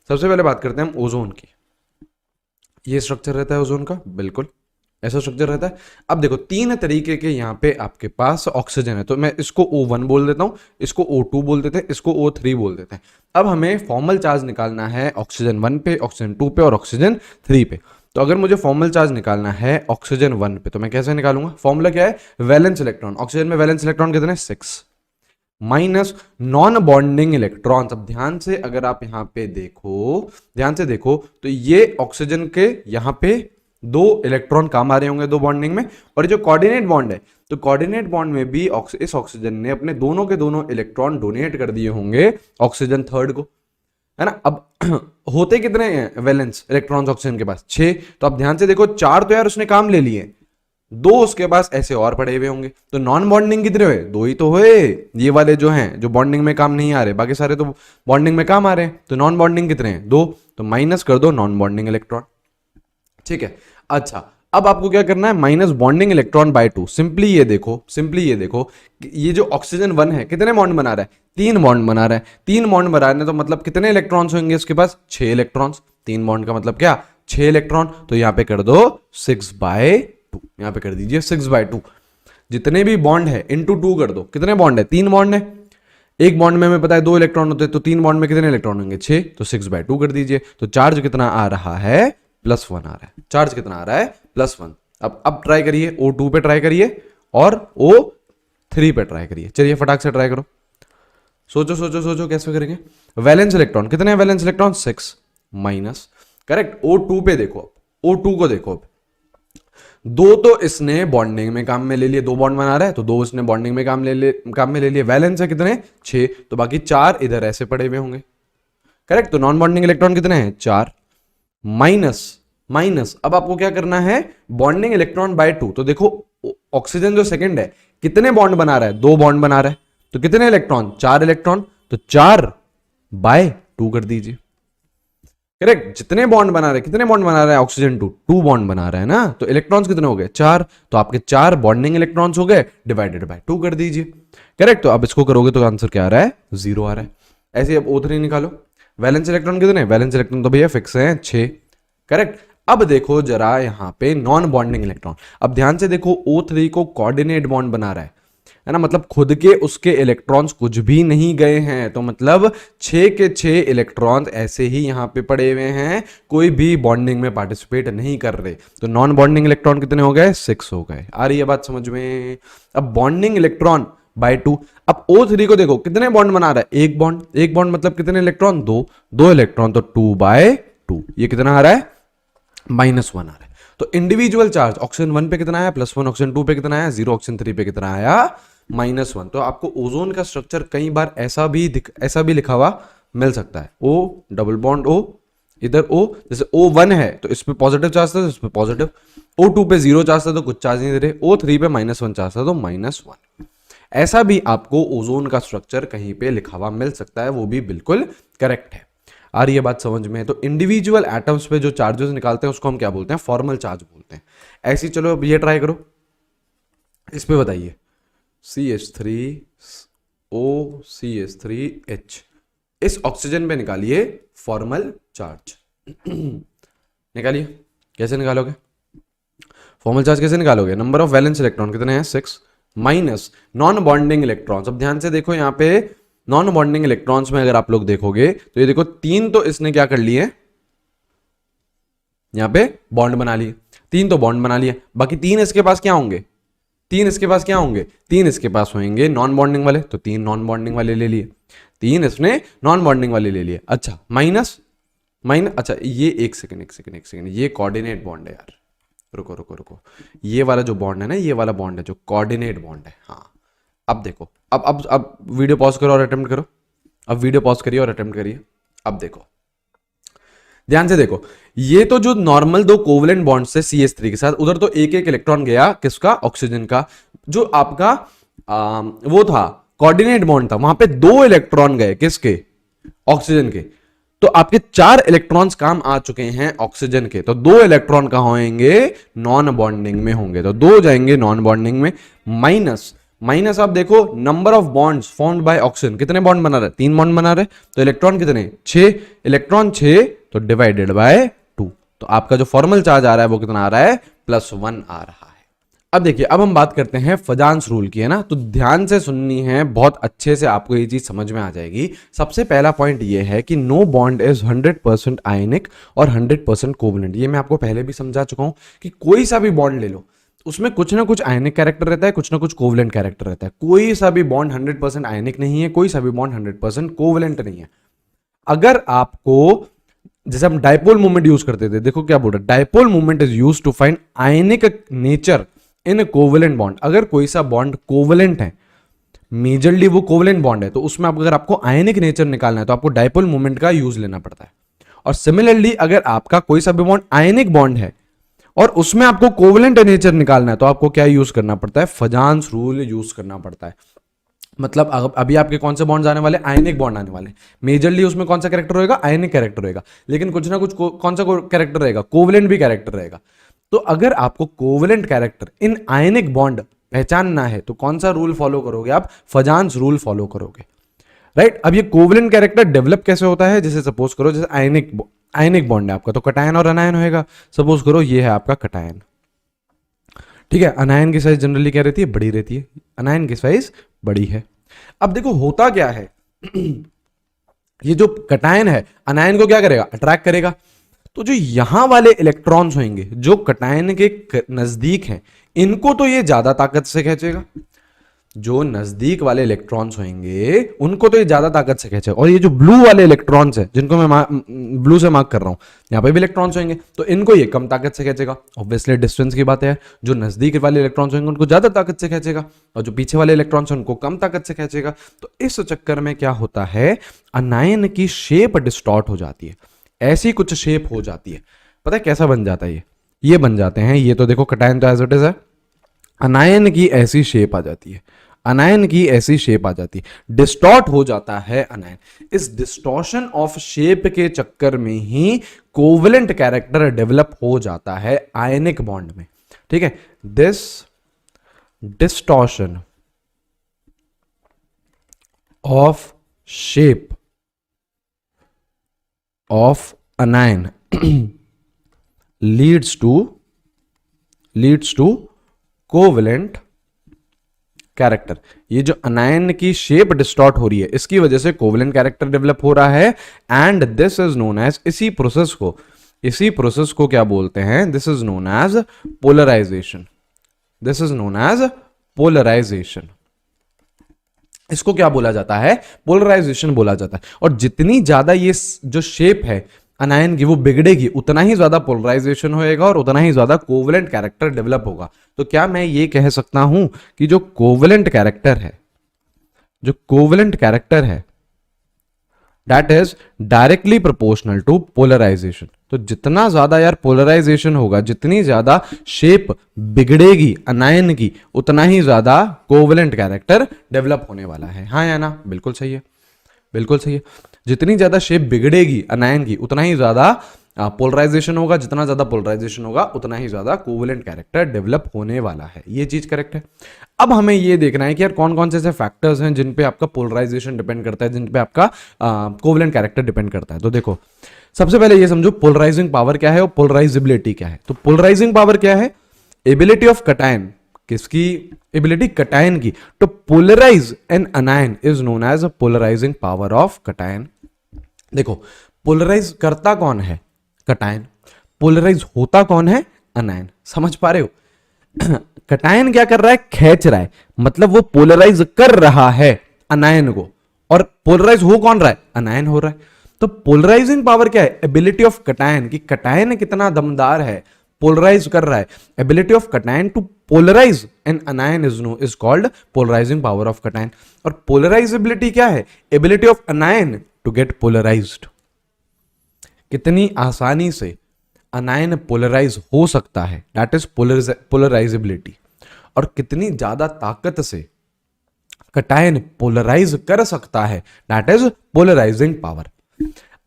सबसे पहले बात करते हैं हम ओजोन की। ये स्ट्रक्चर रहता है ओजोन का, बिल्कुल ऐसा स्ट्रक्चर रहता है। अब देखो तीन तरीके के यहाँ पे आपके पास ऑक्सीजन है, तो मैं इसको O1 बोल देता हूँ, इसको O2 बोल देते हैं, इसको O3 बोल देते हैं। अब हमें फॉर्मल चार्ज निकालना है ऑक्सीजन 1 पे, ऑक्सीजन 2 पे और ऑक्सीजन 3 पे। तो अगर मुझे फॉर्मल चार्ज निकालना है ऑक्सीजन 1 पे, तो मैं कैसे निकालूंगा? फॉर्मूला क्या है? Valence electron. ऑक्सीजन में वैलेंस इलेक्ट्रॉन कितने? 6, माइनस नॉन बॉन्डिंग इलेक्ट्रॉन। अब ध्यान से अगर आप यहाँ पे देखो, ध्यान से देखो, तो ये ऑक्सीजन के यहाँ पे 2 इलेक्ट्रॉन काम आ रहे होंगे 2 बॉन्डिंग में, और जो कोऑर्डिनेट बॉन्ड है, तो कोऑर्डिनेट बॉन्ड में भी इस ऑक्सीजन ने अपने दोनों के दोनों इलेक्ट्रॉन डोनेट कर दिए होंगे ऑक्सीजन 3 को, है ना। अब होते कितने हैं वैलेंस इलेक्ट्रॉन्स ऑक्सीजन के पास? 6। तो अब ध्यान से देखो, 4 तो यार उसने काम ले लिए, 2 उसके पास ऐसे और पड़े हुए होंगे, तो नॉन बॉन्डिंग कितने हुए? 2 ही तो हुए। ये वाले जो हैं जो बॉन्डिंग में काम नहीं आ रहे, बाकी सारे तो बॉन्डिंग में काम आ रहे हैं, तो नॉन बॉन्डिंग कितने हैं? 2। तो माइनस कर दो नॉन बॉन्डिंग इलेक्ट्रॉन, ठीक है। अच्छा, अब आपको क्या करना है? Minus bonding electron by 2। Simply ये देखो, सिंपली ये देखो, ये जो ऑक्सीजन 1 है कितने बॉन्ड बना रहा है? 3 बॉन्ड बना रहा है। 3 बॉन्ड बना रहे हैं तो मतलब कितने इलेक्ट्रॉन्स होंगे इसके पास? 6 इलेक्ट्रॉन्स। 3 बॉन्ड का मतलब क्या? 6 इलेक्ट्रॉन। तो यहां पे कर दो 6/2, यहां पे कर दीजिए 6/2। जितने भी बॉन्ड है इंटू 2 कर दो। कितने बॉन्ड है? 3 बॉन्ड है। एक बॉन्ड में हमें पता है 2 इलेक्ट्रॉन होते हैं, तो 3 बॉन्ड में कितने इलेक्ट्रॉन होंगे? 6। तो 6/2 कर दीजिए। तो चार्ज कितना आ रहा है? +1 आ रहा है। चार्ज कितना आ रहा है? +1। अब ट्राई करिए, O2 पे ट्राई करिए और O3 पे ट्राई करिए। चलिए फटाक से ट्राई करो, सोचो सोचो सोचो कैसे करेंगे। वैलेंस इलेक्ट्रॉन कितने हैं? Valence electron 6, minus, correct. O2 पे देखो, O2 को देखो, 2 तो इसने बॉन्डिंग में काम में ले लिए, 2 बॉन्ड बना रहा है, तो 2 इसने बॉन्डिंग में काम में ले लिए। वैलेंस है कितने? 6। तो बाकी 4 इधर ऐसे पड़े हुए होंगे, करेक्ट। तो नॉन बॉन्डिंग इलेक्ट्रॉन कितने हैं? 4, माइनस अब आपको क्या करना है? Bonding electron by 2। तो देखो ऑक्सीजन जो सेकंड है कितने बॉन्ड बना रहा है? 2 बॉन्ड बना रहा है, तो कितने इलेक्ट्रॉन? 4 इलेक्ट्रॉन। तो 4/2 कर दीजिए, करेक्ट। जितने बॉन्ड बना रहे, कितने बॉन्ड बना रहा है ऑक्सीजन 2 बॉन्ड बना रहा है ना, तो इलेक्ट्रॉन्स कितने हो गए? 4। तो आपके 4 बॉन्डिंग इलेक्ट्रॉन्स हो गए, डिवाइडेड बाय 2 कर दीजिए, करेक्ट। तो अब इसको करोगे तो आंसर क्या आ रहा है? 0 आ रहा है। ऐसे अब O3 निकालो। वैलेंस इलेक्ट्रॉन कितने? वैलेंस इलेक्ट्रॉन तो भैया फिक्स है 6, करेक्ट। अब देखो जरा यहां पे नॉन बॉन्डिंग इलेक्ट्रॉन। अब ध्यान से देखो, O3 को कोऑर्डिनेट बॉन्ड बना रहा है ना, मतलब खुद के उसके इलेक्ट्रॉन्स कुछ भी नहीं गए हैं, तो मतलब 6 के 6 इलेक्ट्रॉन्स ऐसे ही यहां पे पड़े हुए हैं, कोई भी बॉन्डिंग में पार्टिसिपेट नहीं कर रहे। तो नॉन बॉन्डिंग इलेक्ट्रॉन कितने हो गए? 6 हो गए। आ रही है बात समझ में? अब बॉन्डिंग इलेक्ट्रॉन बाय 2। अब O3 को देखो कितने बॉन्ड बना रहा है? एक बॉन्ड मतलब कितने इलेक्ट्रॉन? 2 इलेक्ट्रॉन, तो 2/2। ये कितना आ रहा है? -1 आ रहा है। तो इंडिविजुअल चार्ज ऑक्सीजन 1 पे कितना आया? +1। ऑक्सीजन 2 पे कितना आया? 0। ऑक्सीजन 3 पे कितना आया? -1। तो आपको ओजोन का स्ट्रक्चर कई बार ऐसा भी लिखा हुआ मिल सकता है, O डबल बॉन्ड O, इधर O, जैसे O1 है तो इस पे पॉजिटिव चार्ज था तो इस पे पॉजिटिव, O2 पे 0 चार्ज था तो कुछ चार्ज नहीं दे रहे, O3 पे -1 चार्ज था तो -1। ऐसा भी आपको ओजोन का स्ट्रक्चर कहीं पे लिखा हुआ मिल सकता है, वो भी बिल्कुल करेक्ट है। आ रही है बात समझ में? तो इंडिविजुअल एटम्स पे जो चार्जेस निकालते हैं उसको हम क्या बोलते हैं? फॉर्मल चार्ज बोलते हैं। ऐसे चलो अब ये ट्राई करो, इस पे बताइए। CH3OCH3H। इस ऑक्सीजन पे निकालिए फॉर्मल चार्ज। निकालिए, कैसे निकालोगे फॉर्मल चार्ज? कैसे निकालोगे? नंबर ऑफ वैलेंस इलेक्ट्रॉन कितने हैं? 6 माइनस नॉन बॉन्डिंग इलेक्ट्रॉन्स। अब ध्यान से देखो यहाँ पे नॉन बॉन्डिंग इलेक्ट्रॉन्स में अगर आप लोग देखोगे तो ये देखो 3 तो इसने क्या कर लिए, यहाँ पे बॉन्ड बना लिए, 3 तो बॉन्ड बना लिए, बाकी 3 इसके पास क्या होंगे? 3 इसके पास क्या होंगे? 3 इसके पास होंगे नॉन बॉन्डिंग वाले, तो 3 नॉन बॉन्डिंग वाले ले लिए, 3 इसने नॉन बॉन्डिंग वाले ले लिए। अच्छा माइनस, अच्छा ये एक सेकंड, ये कोऑर्डिनेट बॉन्ड है यार, रुको, ये वाला जो बॉन्ड है ना, ये वाला बॉन्ड है जो कोऑर्डिनेट बॉन्ड है। हाँ अब देखो, अब वीडियो पॉज करो और अटेम्प्ट करो, अब वीडियो पॉज करिए और अटेम्प्ट करिए। अब देखो, ध्यान से देखो, ये तो जो नॉर्मल 2 कोवलेंट बॉन्ड से CH3 के साथ, उधर तो एक इलेक्ट्रॉन गया किसका? ऑक्सीजन का। जो आपका वो था कोऑर्डिनेट बॉन्ड था, वहां पे 2 इलेक्ट्रॉन गए किसके? ऑक्सीजन के। तो आपके 4 इलेक्ट्रॉन्स काम आ चुके हैं ऑक्सीजन के, तो 2 इलेक्ट्रॉन कहां होंगे? नॉन बॉन्डिंग में होंगे, तो 2 जाएंगे नॉन बॉन्डिंग में। माइनस आप देखो number of bonds formed by oxygen, कितने बॉन्ड बना रहे? 3 बॉन्ड बना रहे, तो इलेक्ट्रॉन कितने? 6 इलेक्ट्रॉन, 6 तो डिवाइडेड बाय 2, तो आपका जो फॉर्मल चार्ज आ रहा है वो कितना आ रहा है? +1 आ रहा है। अब देखिए, अब हम बात करते हैं फजान्स रूल की, है ना, तो ध्यान से सुननी है, बहुत अच्छे से आपको ये चीज समझ में आ जाएगी। सबसे पहला पॉइंट ये है कि नो बॉन्ड इज 100% आयनिक और 100% कोवलेंट। ये मैं आपको पहले भी समझा चुका हूं कि कोई सा भी बॉन्ड ले लो, उसमें कुछ ना कुछ आयनिक कैरेक्टर रहता है, कुछ ना कुछ कोवलेंट कैरेक्टर रहता है। कोई सा भी बॉन्ड 100% आयनिक नहीं है, कोई सा भी बॉन्ड 100% कोवलेंट नहीं है। अगर आपको, जैसे हम डायपोल मूवमेंट यूज करते थे, देखो क्या बोल रहा है, dipole movement is use to find ionic nature in covalent bond. अगर कोई सा बॉन्ड कोवलेंट है, मेजरली वो कोवलेंट बॉन्ड है, तो उसमें अगर आपको आयनिक नेचर निकालना है तो आपको डायपोल मूवमेंट का यूज लेना पड़ता है। और सिमिलरली अगर आपका कोई सा भी बॉन्ड आयनिक बॉन्ड है और उसमें आपको कोवलेंट नेचर निकालना है तो आपको क्या यूज करना पड़ता है? फजान्स रूल यूज करना पड़ता है। मतलब अभी आपके कौन से बॉन्ड्स आने वाले? आयनिक बॉन्ड आने वाले। मेजरली उसमें कौन सा कैरेक्टर होगा? आयनिक कैरेक्टर होगा, लेकिन कुछ ना कुछ कौन सा कैरेक्टर रहेगा? कोवलेंट भी कैरेक्टर रहेगा। तो अगर आपको covalent character in ionic bond पहचानना है तो कौन सा रूल फॉलो करोगे आप? फजान्स रूल फॉलो करोगे, राइट। अब ये कोवलेंट कैरेक्टर डेवलप कैसे होता है? जैसे सपोज करो, जैसे आयनिक बॉन्ड है आपका, तो कटायन और अनायन होएगा। सपोज करो ये है आपका कटायन, ठीक है। अनायन की साइज जनरली क्या रहती है? बड़ी रहती है, अनायन की साइज बड़ी है। अब देखो होता क्या है, ये जो कटायन है अनायन को क्या करेगा? अट्रैक्ट करेगा। तो जो यहां वाले इलेक्ट्रॉन्स होंगे जो कटायन के नजदीक हैं, इनको तो ये ज्यादा ताकत से खींचेगा। जो नजदीक वाले इलेक्ट्रॉन्स होंगे उनको तो ये ज्यादा ताकत से खींचेगा। और ये जो ब्लू वाले इलेक्ट्रॉन्स हैं, जिनको मैं ब्लू से मार्क कर रहा हूं, यहां पे भी इलेक्ट्रॉन्स होंगे, तो इनको ये कम ताकत से खींचेगा। ऑब्वियसली डिस्टेंस की बात है, जो नजदीक वाले इलेक्ट्रॉन्स होंगे उनको ज्यादा ताकत से खींचेगा और जो पीछे वाले इलेक्ट्रॉन्स हैं उनको कम ताकत से खींचेगा। तो इस चक्कर में क्या होता है? अनायन की शेप डिस्टॉर्ट हो जाती है, ऐसी कुछ शेप हो जाती है। पता है कैसा बन जाता है? ये बन जाते हैं, ये तो देखो कटायन तो एज इट इज है, अनायन की ऐसी शेप आ जाती है, अनायन की ऐसी शेप आ जाती है, डिस्टॉर्ट हो जाता है अनायन। इस डिस्टॉर्शन ऑफ शेप के चक्कर में ही कोवलेंट कैरेक्टर डेवलप हो जाता है आयनिक बॉन्ड में, ठीक है। This distortion of shape of अनायन leads to covalent character. ये जो अनायन की शेप डिस्टॉर्ट हो रही है, इसकी वजह से कोवलेंट कैरेक्टर डेवलप हो रहा है। And this is known as, इसी प्रोसेस को क्या बोलते हैं? This is known as polarisation. This is known as polarisation. इसको क्या बोला जाता है? पोलराइजेशन बोला जाता है। और जितनी ज्यादा ये जो शेप है अनायन की वो बिगड़ेगी, उतना ही ज्यादा पोलराइजेशन होएगा और उतना ही ज्यादा कोवलेंट कैरेक्टर डेवलप होगा। तो क्या मैं ये कह सकता हूं कि जो कोवलेंट कैरेक्टर है that is directly proportional to polarisation. तो जितना ज्यादा यार पोलराइजेशन होगा, जितनी ज्यादा शेप बिगड़ेगी अनायन की, उतना ही ज्यादा कोवलेंट कैरेक्टर डेवलप होने वाला है। हाँ या ना? बिल्कुल सही है, बिल्कुल सही है। जितनी ज्यादा शेप बिगड़ेगी अनायन की, उतना ही ज्यादा पोलराइजेशन होगा, जितना ज्यादा पोलराइजेशन होगा उतना ही ज्यादा कोवेलेंट कैरेक्टर डेवलप होने वाला है। ये चीज करेक्ट है। अब हमें ये देखना है कि यार कौन कौन से ऐसे फैक्टर्स हैं जिन पे आपका पोलराइजेशन डिपेंड करता है, जिन पे आपका कोवेलेंट कैरेक्टर डिपेंड करता है। तो देखो सबसे पहले ये समझो पोलराइजिंग पावर क्या है और पोलराइजिबिलिटी क्या है। तो पोलराइजिंग पावर क्या है? एबिलिटी ऑफ कटायन, किसकी एबिलिटी? कटायन की। तो polarise an anion is known as polarising power of cation. देखो पोलराइज करता कौन है? कटायन। पोलराइज होता कौन है? अनायन। समझ पा रहे हो? कटायन क्या कर रहा है? खींच रहा है, मतलब वो पोलराइज कर रहा है अनायन को, और पोलराइज हो कौन रहा है? अनायन हो रहा है। तो पोलराइजिंग पावर क्या है? एबिलिटी ऑफ कटायन, कि कटायन कितना दमदार है, पोलराइज कर रहा है। Ability of cation to polarise an anion is called polarising power of cation. और पोलराइजेबिलिटी क्या है? Ability of anion to get polarised, कितनी आसानी से अनायन पोलराइज हो सकता है, दैट इज पोलराइजेबिलिटी। और कितनी ज्यादा ताकत से कटायन पोलराइज कर सकता है, दैट इज पोलराइजिंग पावर।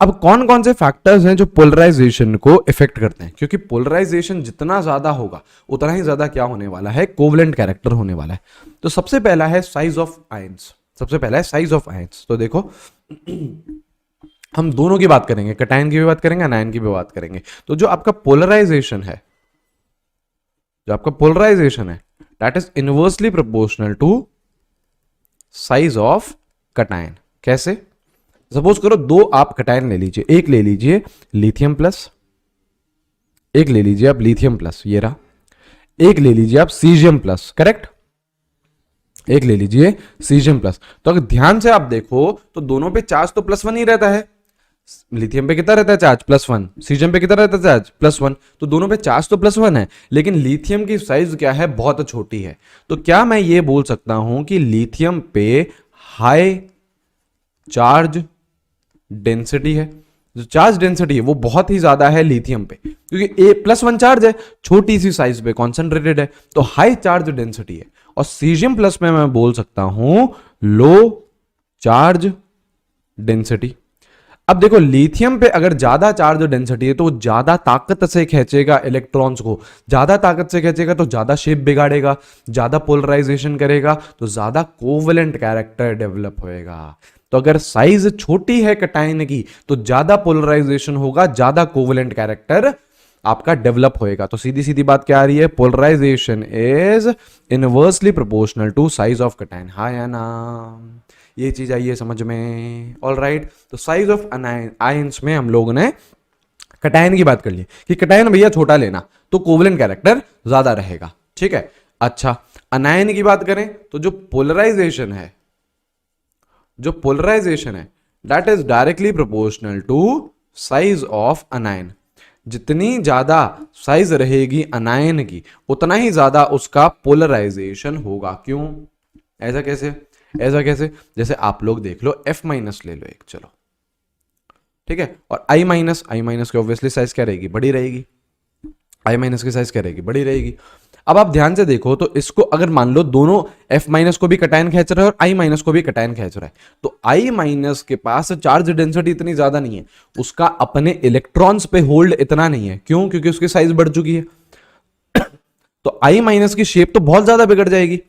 अब कौन कौन से फैक्टर्स हैं जो पोलराइजेशन को इफेक्ट करते हैं? क्योंकि पोलराइजेशन जितना ज्यादा होगा उतना ही ज्यादा क्या होने वाला है? कोवेलेंट कैरेक्टर होने वाला है। तो सबसे पहला है साइज ऑफ आयंस। सबसे पहला है साइज ऑफ आयंस। तो देखो हम दोनों की बात करेंगे, कटायन की भी बात करेंगे, अनायन की भी बात करेंगे। तो जो आपका पोलराइजेशन है, that is inversely proportional to size of cation. कैसे? सपोज करो दो आप कटायन ले लीजिए, एक ले लीजिए लिथियम प्लस, एक ले लीजिए आप लिथियम प्लस, ये रहा। एक ले लीजिए आप सीजियम प्लस, करेक्ट? एक ले लीजिए सीजियम प्लस। तो अगर ध्यान से आप देखो तो दोनों पे चार्ज तो +1 ही रहता है। लिथियम पे कितना रहता है चार्ज? +1। सीजियम पे कितना रहता है चार्ज? +1। तो दोनों पे चार्ज तो +1 है, लेकिन लिथियम की साइज क्या है? बहुत छोटी है। तो क्या मैं ये बोल सकता हूं कि लिथियम पे हाई चार्ज डेंसिटी है? जो चार्ज डेंसिटी है वो बहुत ही ज्यादा है लिथियम पे, क्योंकि +1 चार्ज है, छोटी सी साइज पे कॉन्सेंट्रेटेड है, तो हाई चार्ज डेंसिटी है। और सीजियम प्लस में मैं बोल सकता हूं लो चार्ज डेंसिटी। अब देखो लिथियम पे अगर ज्यादा चार्ज डेंसिटी है तो ज्यादा ताकत से खींचेगा इलेक्ट्रॉन्स को, ज्यादा ताकत से खींचेगा तो ज्यादा शेप बिगाड़ेगा, ज्यादा पोलराइजेशन करेगा, तो ज्यादा कोवेलेंट कैरेक्टर डेवलप होएगा। तो अगर साइज छोटी है कटायन की तो ज्यादा पोलराइजेशन होगा, ज्यादा कोवेलेंट कैरेक्टर आपका डेवलप होएगा। तो सीधी सीधी बात क्या आ रही है? Polarisation is inversely proportional to size of cation. हाँ या ना? ये चीज आई है समझ में? All right. तो साइज ऑफ आयंस में हम लोगों ने कटायन की बात कर ली कि कटायन भैया छोटा लेना तो कोवेलेंट कैरेक्टर ज्यादा रहेगा, ठीक है। अच्छा, अनायन की बात करें तो जो पोलराइजेशन है that is directly proportional to size of anion. जितनी ज्यादा साइज रहेगी अनायन की उतना ही ज्यादा उसका पोलराइजेशन होगा। क्यों? ऐसा कैसे? जैसे आप लोग देख लो F- ले लो एक, चलो ठीक है, और I- की ऑब्वियसली साइज क्या रहेगी? बड़ी रहेगी। I- की साइज क्या रहेगी? बड़ी रहेगी। अब आप ध्यान से देखो तो इसको अगर मान लो दोनों F- को भी कटायन खींच रहा है और I- को भी कटायन खींच रहा है, तो I- के पास चार्ज डेंसिटी इतनी ज्यादा नहीं है, उसका अपने इलेक्ट्रॉन्स पे होल्ड इतना नहीं है। क्यों? क्योंकि उसकी साइज बढ़ चुकी है। तो I- की शेप तो बहुत ज्यादा बिगड़ जाएगी,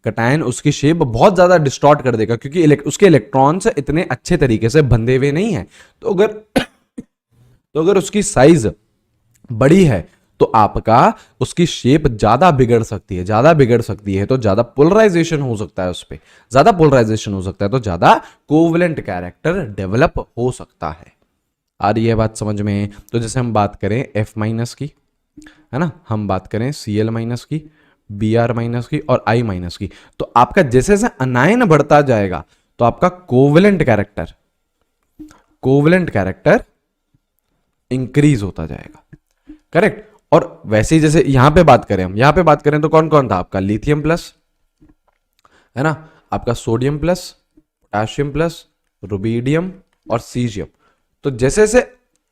कटायन उसकी शेप बहुत ज्यादा डिस्टॉर्ट कर देगा, क्योंकि उसके इलेक्ट्रॉन्स इतने अच्छे तरीके से बंधे हुए नहीं है। तो अगर उसकी साइज बड़ी है तो आपका उसकी शेप ज्यादा बिगड़ सकती है, तो ज्यादा पोलराइजेशन हो सकता है, उस पर ज्यादा पोलराइजेशन हो सकता है, तो ज्यादा कोवेलेंट कैरेक्टर डेवलप हो सकता है। आ रही है बात समझ में? तो जैसे हम बात करें F- की, है ना, हम बात करें Cl- की, Br- की और I- की, तो आपका जैसे जैसे अनायन बढ़ता जाएगा तो आपका कोवेलेंट कैरेक्टर इंक्रीज होता जाएगा, करेक्ट। और वैसे ही जैसे यहां पे बात करें तो कौन कौन था आपका? लिथियम प्लस, है ना, आपका sodium plus, potassium plus, rubidium और सीजियम। तो जैसे जैसे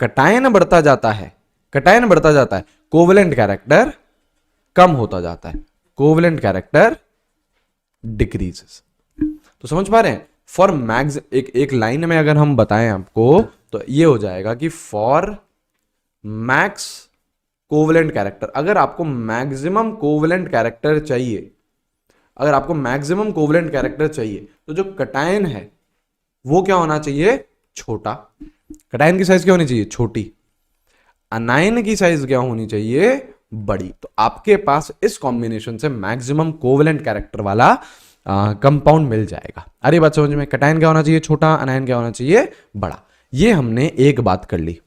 कटायन बढ़ता जाता है कोवेलेंट कैरेक्टर कम होता जाता है, कोवेलेंट कैरेक्टर डिक्रीजेस। तो समझ पा रहे हैं? फॉर मैक्स एक लाइन में अगर हम बताएं आपको तो ये हो जाएगा कि फॉर मैक्स कोवेलेंट कैरेक्टर। अगर आपको मैक्सिमम कोवेलेंट कैरेक्टर चाहिए, अगर आपको मैक्सिमम कोवेलेंट कैरेक्टर चाहिए तो जो कटायन है वो क्या होना चाहिए, छोटा। कटायन की साइज क्या होनी चाहिए, छोटी। अनायन की साइज क्या होनी चाहिए, बड़ी। तो आपके पास इस कॉम्बिनेशन से मैक्सिमम कोवेलेंट कैरेक्टर वाला कंपाउंड मिल जाएगा। अरे बात समझ में, कटायन क्या होना चाहिए, छोटा, अनायन क्या होना चाहिए, बड़ा। ये हमने एक बात कर ली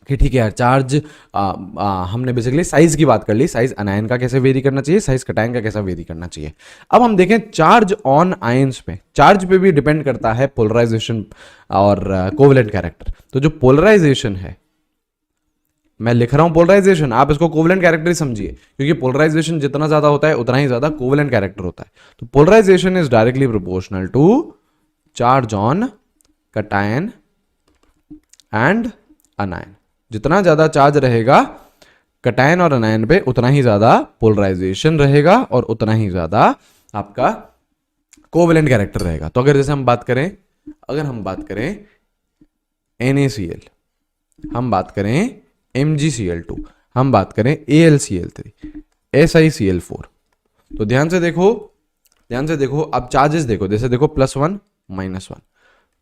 कि ठीक है यार, चार्ज हमने बेसिकली साइज की बात कर ली, साइज अनायन का कैसे वेरी करना चाहिए, साइज कटायन का कैसा वेरी करना चाहिए। अब हम देखें चार्ज ऑन आयंस पे, चार्ज पे भी डिपेंड करता है पोलराइजेशन और कोवेलेंट कैरेक्टर। तो जो पोलराइजेशन है, मैं लिख रहा हूं पोलराइजेशन, आप इसको कोवेलेंट कैरेक्टर ही समझिए, क्योंकि पोलराइजेशन जितना ज्यादा होता है उतना ही ज्यादा कोवेलेंट कैरेक्टर होता है। तो polarisation is directly proportional to charge on cation and anion. जितना ज्यादा चार्ज रहेगा कटायन और अनायन पे, उतना ही ज्यादा पोलराइजेशन रहेगा और उतना ही ज्यादा आपका कोवेलेंट कैरेक्टर रहेगा। तो अगर जैसे हम बात करें, अगर हम बात करें NaCl, हम बात करें MgCl2, हम बात करें AlCl3, SiCl4, तो ध्यान से देखो, ध्यान से देखो। अब चार्जेस देखो, जैसे देखो +1 -1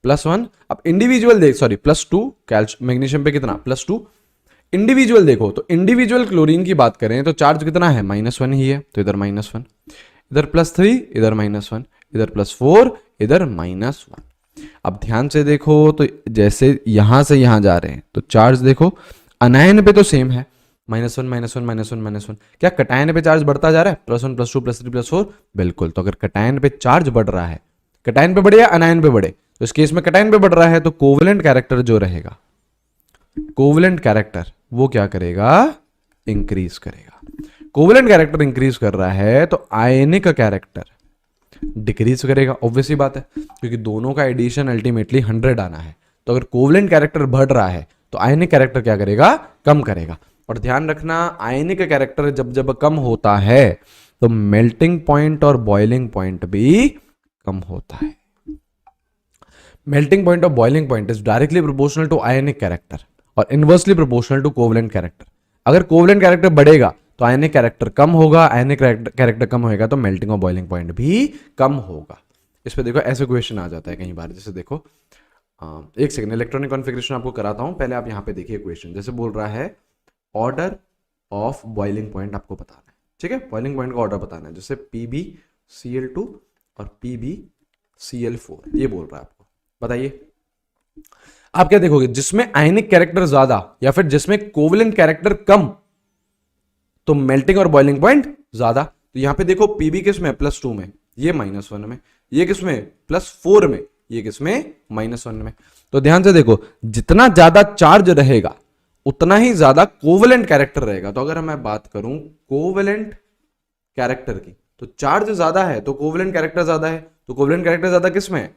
+1। अब इंडिविजुअल देख, सॉरी +2 मैग्नीशियम पे कितना, +2। इंडिविजुअल देखो तो इंडिविजुअल क्लोरीन की बात करें तो चार्ज कितना है, -1 ही है, तो इधर -1, इधर +3, इधर -1, इधर +4, इधर -1। अब ध्यान से देखो तो जैसे यहां से यहां जा रहे हैं तो चार्ज देखो, अनायन पे तो सेम है, -1 -1 -1 -1। क्या कटायन पे चार्ज बढ़ता जा रहा है, +1 +2 +3 +4? बिल्कुल। तो अगर कटायन पे चार्ज बढ़ रहा है, कटायन पे बढ़े या अनायन पे बढ़े, तो इस केस में कटायन पे बढ़ रहा है, तो कोवेलेंट कैरेक्टर जो रहेगा, कोवेलेंट कैरेक्टर वो क्या करेगा, इंक्रीज करेगा। कोवेलेंट कैरेक्टर इंक्रीज कर रहा है तो आयनिक कैरेक्टर डिक्रीज करेगा, ऑब्वियसली बात है, क्योंकि दोनों का एडिशन अल्टीमेटली 100 आना है। तो अगर कोवेलेंट कैरेक्टर बढ़ रहा है तो आयनिक कैरेक्टर क्या करेगा, कम करेगा। और ध्यान रखना, आयनिक कैरेक्टर जब जब कम होता है तो मेल्टिंग पॉइंट और बॉइलिंग पॉइंट भी कम होता है। मेल्टिंग पॉइंट और boiling point is directly proportional to ionic character और inversely proportional to covalent character. अगर कोवेलेंट कैरेक्टर बढ़ेगा तो आयनिक कैरेक्टर कम होगा, आयनिक कैरेक्टर कम होगा तो मेल्टिंग और बॉइलिंग पॉइंट भी कम होगा। इस पे देखो ऐसे क्वेश्चन आ जाता है कई बार, जैसे देखो एक सेकंड, इलेक्ट्रॉनिक कॉन्फ़िगरेशन आपको कराता हूं, पहले आप यहां पे देखिए क्वेश्चन। जैसे बोल रहा है ऑर्डर ऑफ बॉइलिंग पॉइंट आपको बताना है, ठीक है, बॉइलिंग पॉइंट का ऑर्डर बताना है। जैसे PbCl2 और PbCl4 ये बोल रहा है आपको, बताइए आप क्या देखोगे, जिसमें आयनिक कैरेक्टर ज्यादा या फिर जिसमें कोवेलेंट कैरेक्टर कम, तो मेल्टिंग और बॉइलिंग पॉइंट ज्यादा। तो यहां पे देखो Pb किस में, +2 में, ये -1 में, ये किस में, +4 में, ये किस में, -1 में। तो ध्यान से देखो, जितना ज्यादा चार्ज रहेगा उतना ही ज्यादा कोवेलेंट कैरेक्टर रहेगा। तो अगर मैं बात करूं कोवेलेंट कैरेक्टर की, तो चार्ज ज्यादा है तो कोवेलेंट कैरेक्टर ज्यादा है, तो कोवेलेंट कैरेक्टर ज्यादा किस में,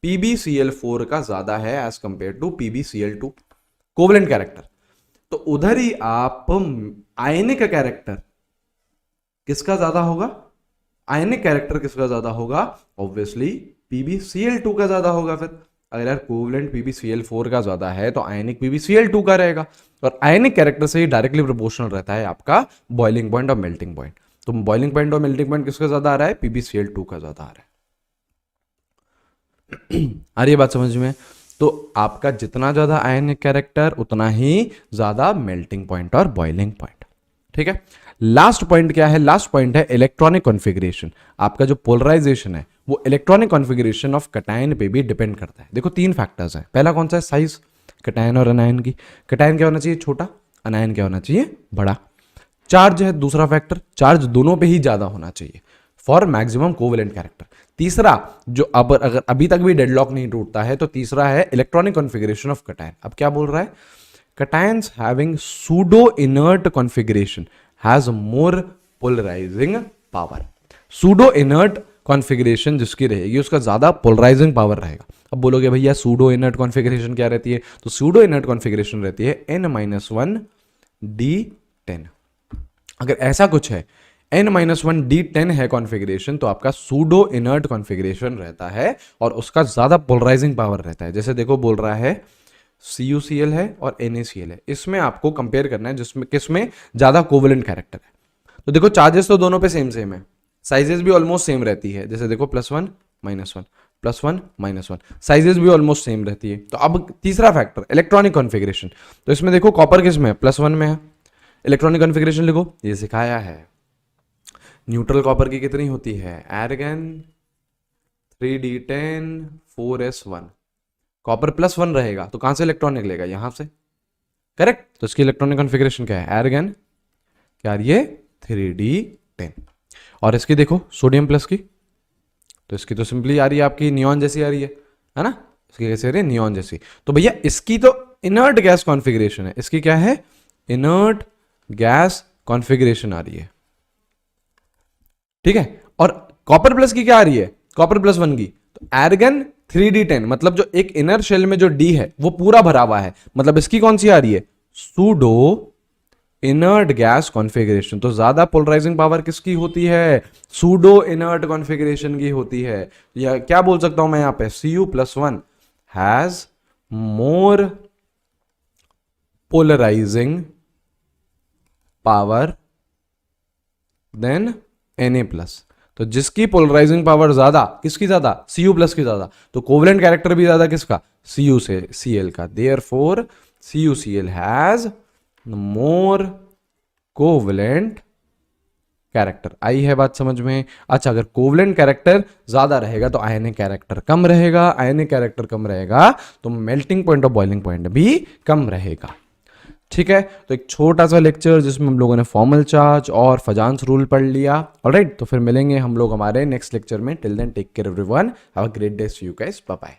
PbCl4 का ज्यादा है as compare to PbCl2 covalent character. तो उधर ही आप आयनिक कैरेक्टर किसका ज्यादा होगा, आयनिक कैरेक्टर किसका ज्यादा होगा, ऑब्वियसली PbCl2 का ज्यादा होगा। फिर अगर यार कोवेलेंट PbCl4 का ज्यादा है तो आयनिक PbCl2 का रहेगा, और आयनिक कैरेक्टर से ही डायरेक्टली प्रोपोर्शनल रहता है आपका बॉइलिंग पॉइंट और मेल्टिंग पॉइंट। तो बॉइलिंग पॉइंट और मेल्टिंग पॉइंट किसका ज्यादा आ रहा है, PbCl2 का ज्यादा आ रहा है। आ रही है बात समझ में? तो आपका जितना ज्यादा आयनिक कैरेक्टर उतना ही ज्यादा मेल्टिंग पॉइंट और बॉइलिंग पॉइंट, ठीक है। लास्ट पॉइंट क्या है, लास्ट पॉइंट है इलेक्ट्रॉनिक कॉन्फ़िगरेशन। आपका जो पोलराइजेशन है वो इलेक्ट्रॉनिक कॉन्फ़िगरेशन ऑफ कटायन पे भी डिपेंड करता है। देखो 3 फैक्टर्स हैं, पहला कौन सा है, साइज, कटायन और अनायन की। कटायन क्या होना चाहिए, छोटा, अनायन क्या होना चाहिए, बड़ा। चार्ज है दूसरा फैक्टर, चार्ज दोनों पे ही ज्यादा होना चाहिए फॉर मैक्सिमम कोवेलेंट कैरेक्टर। तीसरा जो अब अगर अभी तक भी डेडलॉक नहीं टूटता है, तो तीसरा है इलेक्ट्रॉनिक कॉन्फ़िगरेशन ऑफ कटायन। अब क्या बोल रहा है, cations having pseudo inert configuration has more polarising power. Pseudo inert configuration जिसकी रहेगी उसका ज्यादा पोलराइजिंग पावर रहेगा। अब बोलोगे भैया सूडो इनर्ट कॉन्फ़िगरेशन क्या रहती है, तो सूडो इनर्ट कॉन्फ़िगरेशन रहती है N-1D10। अगर ऐसा कुछ है N-1D10 है कॉन्फ़िगरेशन, तो आपका सूडो इनर्ट कॉन्फ़िगरेशन रहता है और उसका ज्यादा पोलराइजिंग पावर रहता है। जैसे देखो बोल रहा है CuCl है और NaCl है, इसमें आपको कंपेयर करना है जिसमें किसमें ज्यादा कोवेलेंट कैरेक्टर है। तो देखो चार्जेस तो दोनों पे सेम सेम है, साइजेस भी ऑलमोस्ट सेम रहती है, जैसे देखो +1 -1 +1 -1, साइजेस भी ऑलमोस्ट सेम रहती है। तो अब तीसरा फैक्टर इलेक्ट्रॉनिक कॉन्फ़िगरेशन, तो इसमें देखो कॉपर किस में है, +1 में है। इलेक्ट्रॉनिक कॉन्फ़िगरेशन लिखो, ये सिखाया है। न्यूट्रल कॉपर की कितनी होती है, एर्गन 3d10 4s1, कॉपर +1 रहेगा तो कहां से इलेक्ट्रॉन निकलेगा, यहां से, करेक्ट। तो इसकी इलेक्ट्रॉनिक कॉन्फ़िगरेशन क्या है, एर्गन क्या आ रही है 3d10। और इसकी देखो सोडियम प्लस की, तो इसकी तो सिंपली आ रही है आपकी नियॉन जैसी आ रही है ना, इसकी कैसे आ रही है, नियॉन जैसी। तो भैया इसकी तो इनर्ट गैस कॉन्फ़िगरेशन है, इसकी क्या है, इनर्ट गैस कॉन्फ़िगरेशन आ रही है, ठीक है। और कॉपर प्लस की क्या आ रही है, कॉपर +1 की, तो एर्गन 3d10, मतलब जो एक इनर शेल में जो डी है वो पूरा भरा हुआ है, मतलब इसकी कौन सी आ रही है, सूडो इनर्ट गैस कॉन्फ़िगरेशन। तो ज्यादा पोलराइजिंग पावर किसकी होती है, सूडो इनर्ट कॉन्फ़िगरेशन की होती है। या क्या बोल सकता हूं मैं यहां पे, Cu+1 has more polarising power than Na+। तो जिसकी पोलराइजिंग पावर ज्यादा, किसकी ज्यादा, Cu+ की ज्यादा, तो कोवेलेंट कैरेक्टर भी ज्यादा किसका, Cu से Cl का, therefore CuCl has more covalent character. आई है बात समझ में। अच्छा, अगर कोवेलेंट कैरेक्टर ज्यादा रहेगा तो आयनिक कैरेक्टर कम रहेगा, आयनिक कैरेक्टर कम रहेगा तो मेल्टिंग पॉइंट और बॉइलिंग पॉइंट भी कम रहेगा, ठीक है। तो एक छोटा सा लेक्चर जिसमें हम लोगों ने फॉर्मल चार्ज और फजान्स रूल पढ़ लिया, ऑलराइट। तो फिर मिलेंगे हम लोग हमारे नेक्स्ट लेक्चर में। Till then take care everyone, have a great day, see you guys, bye bye.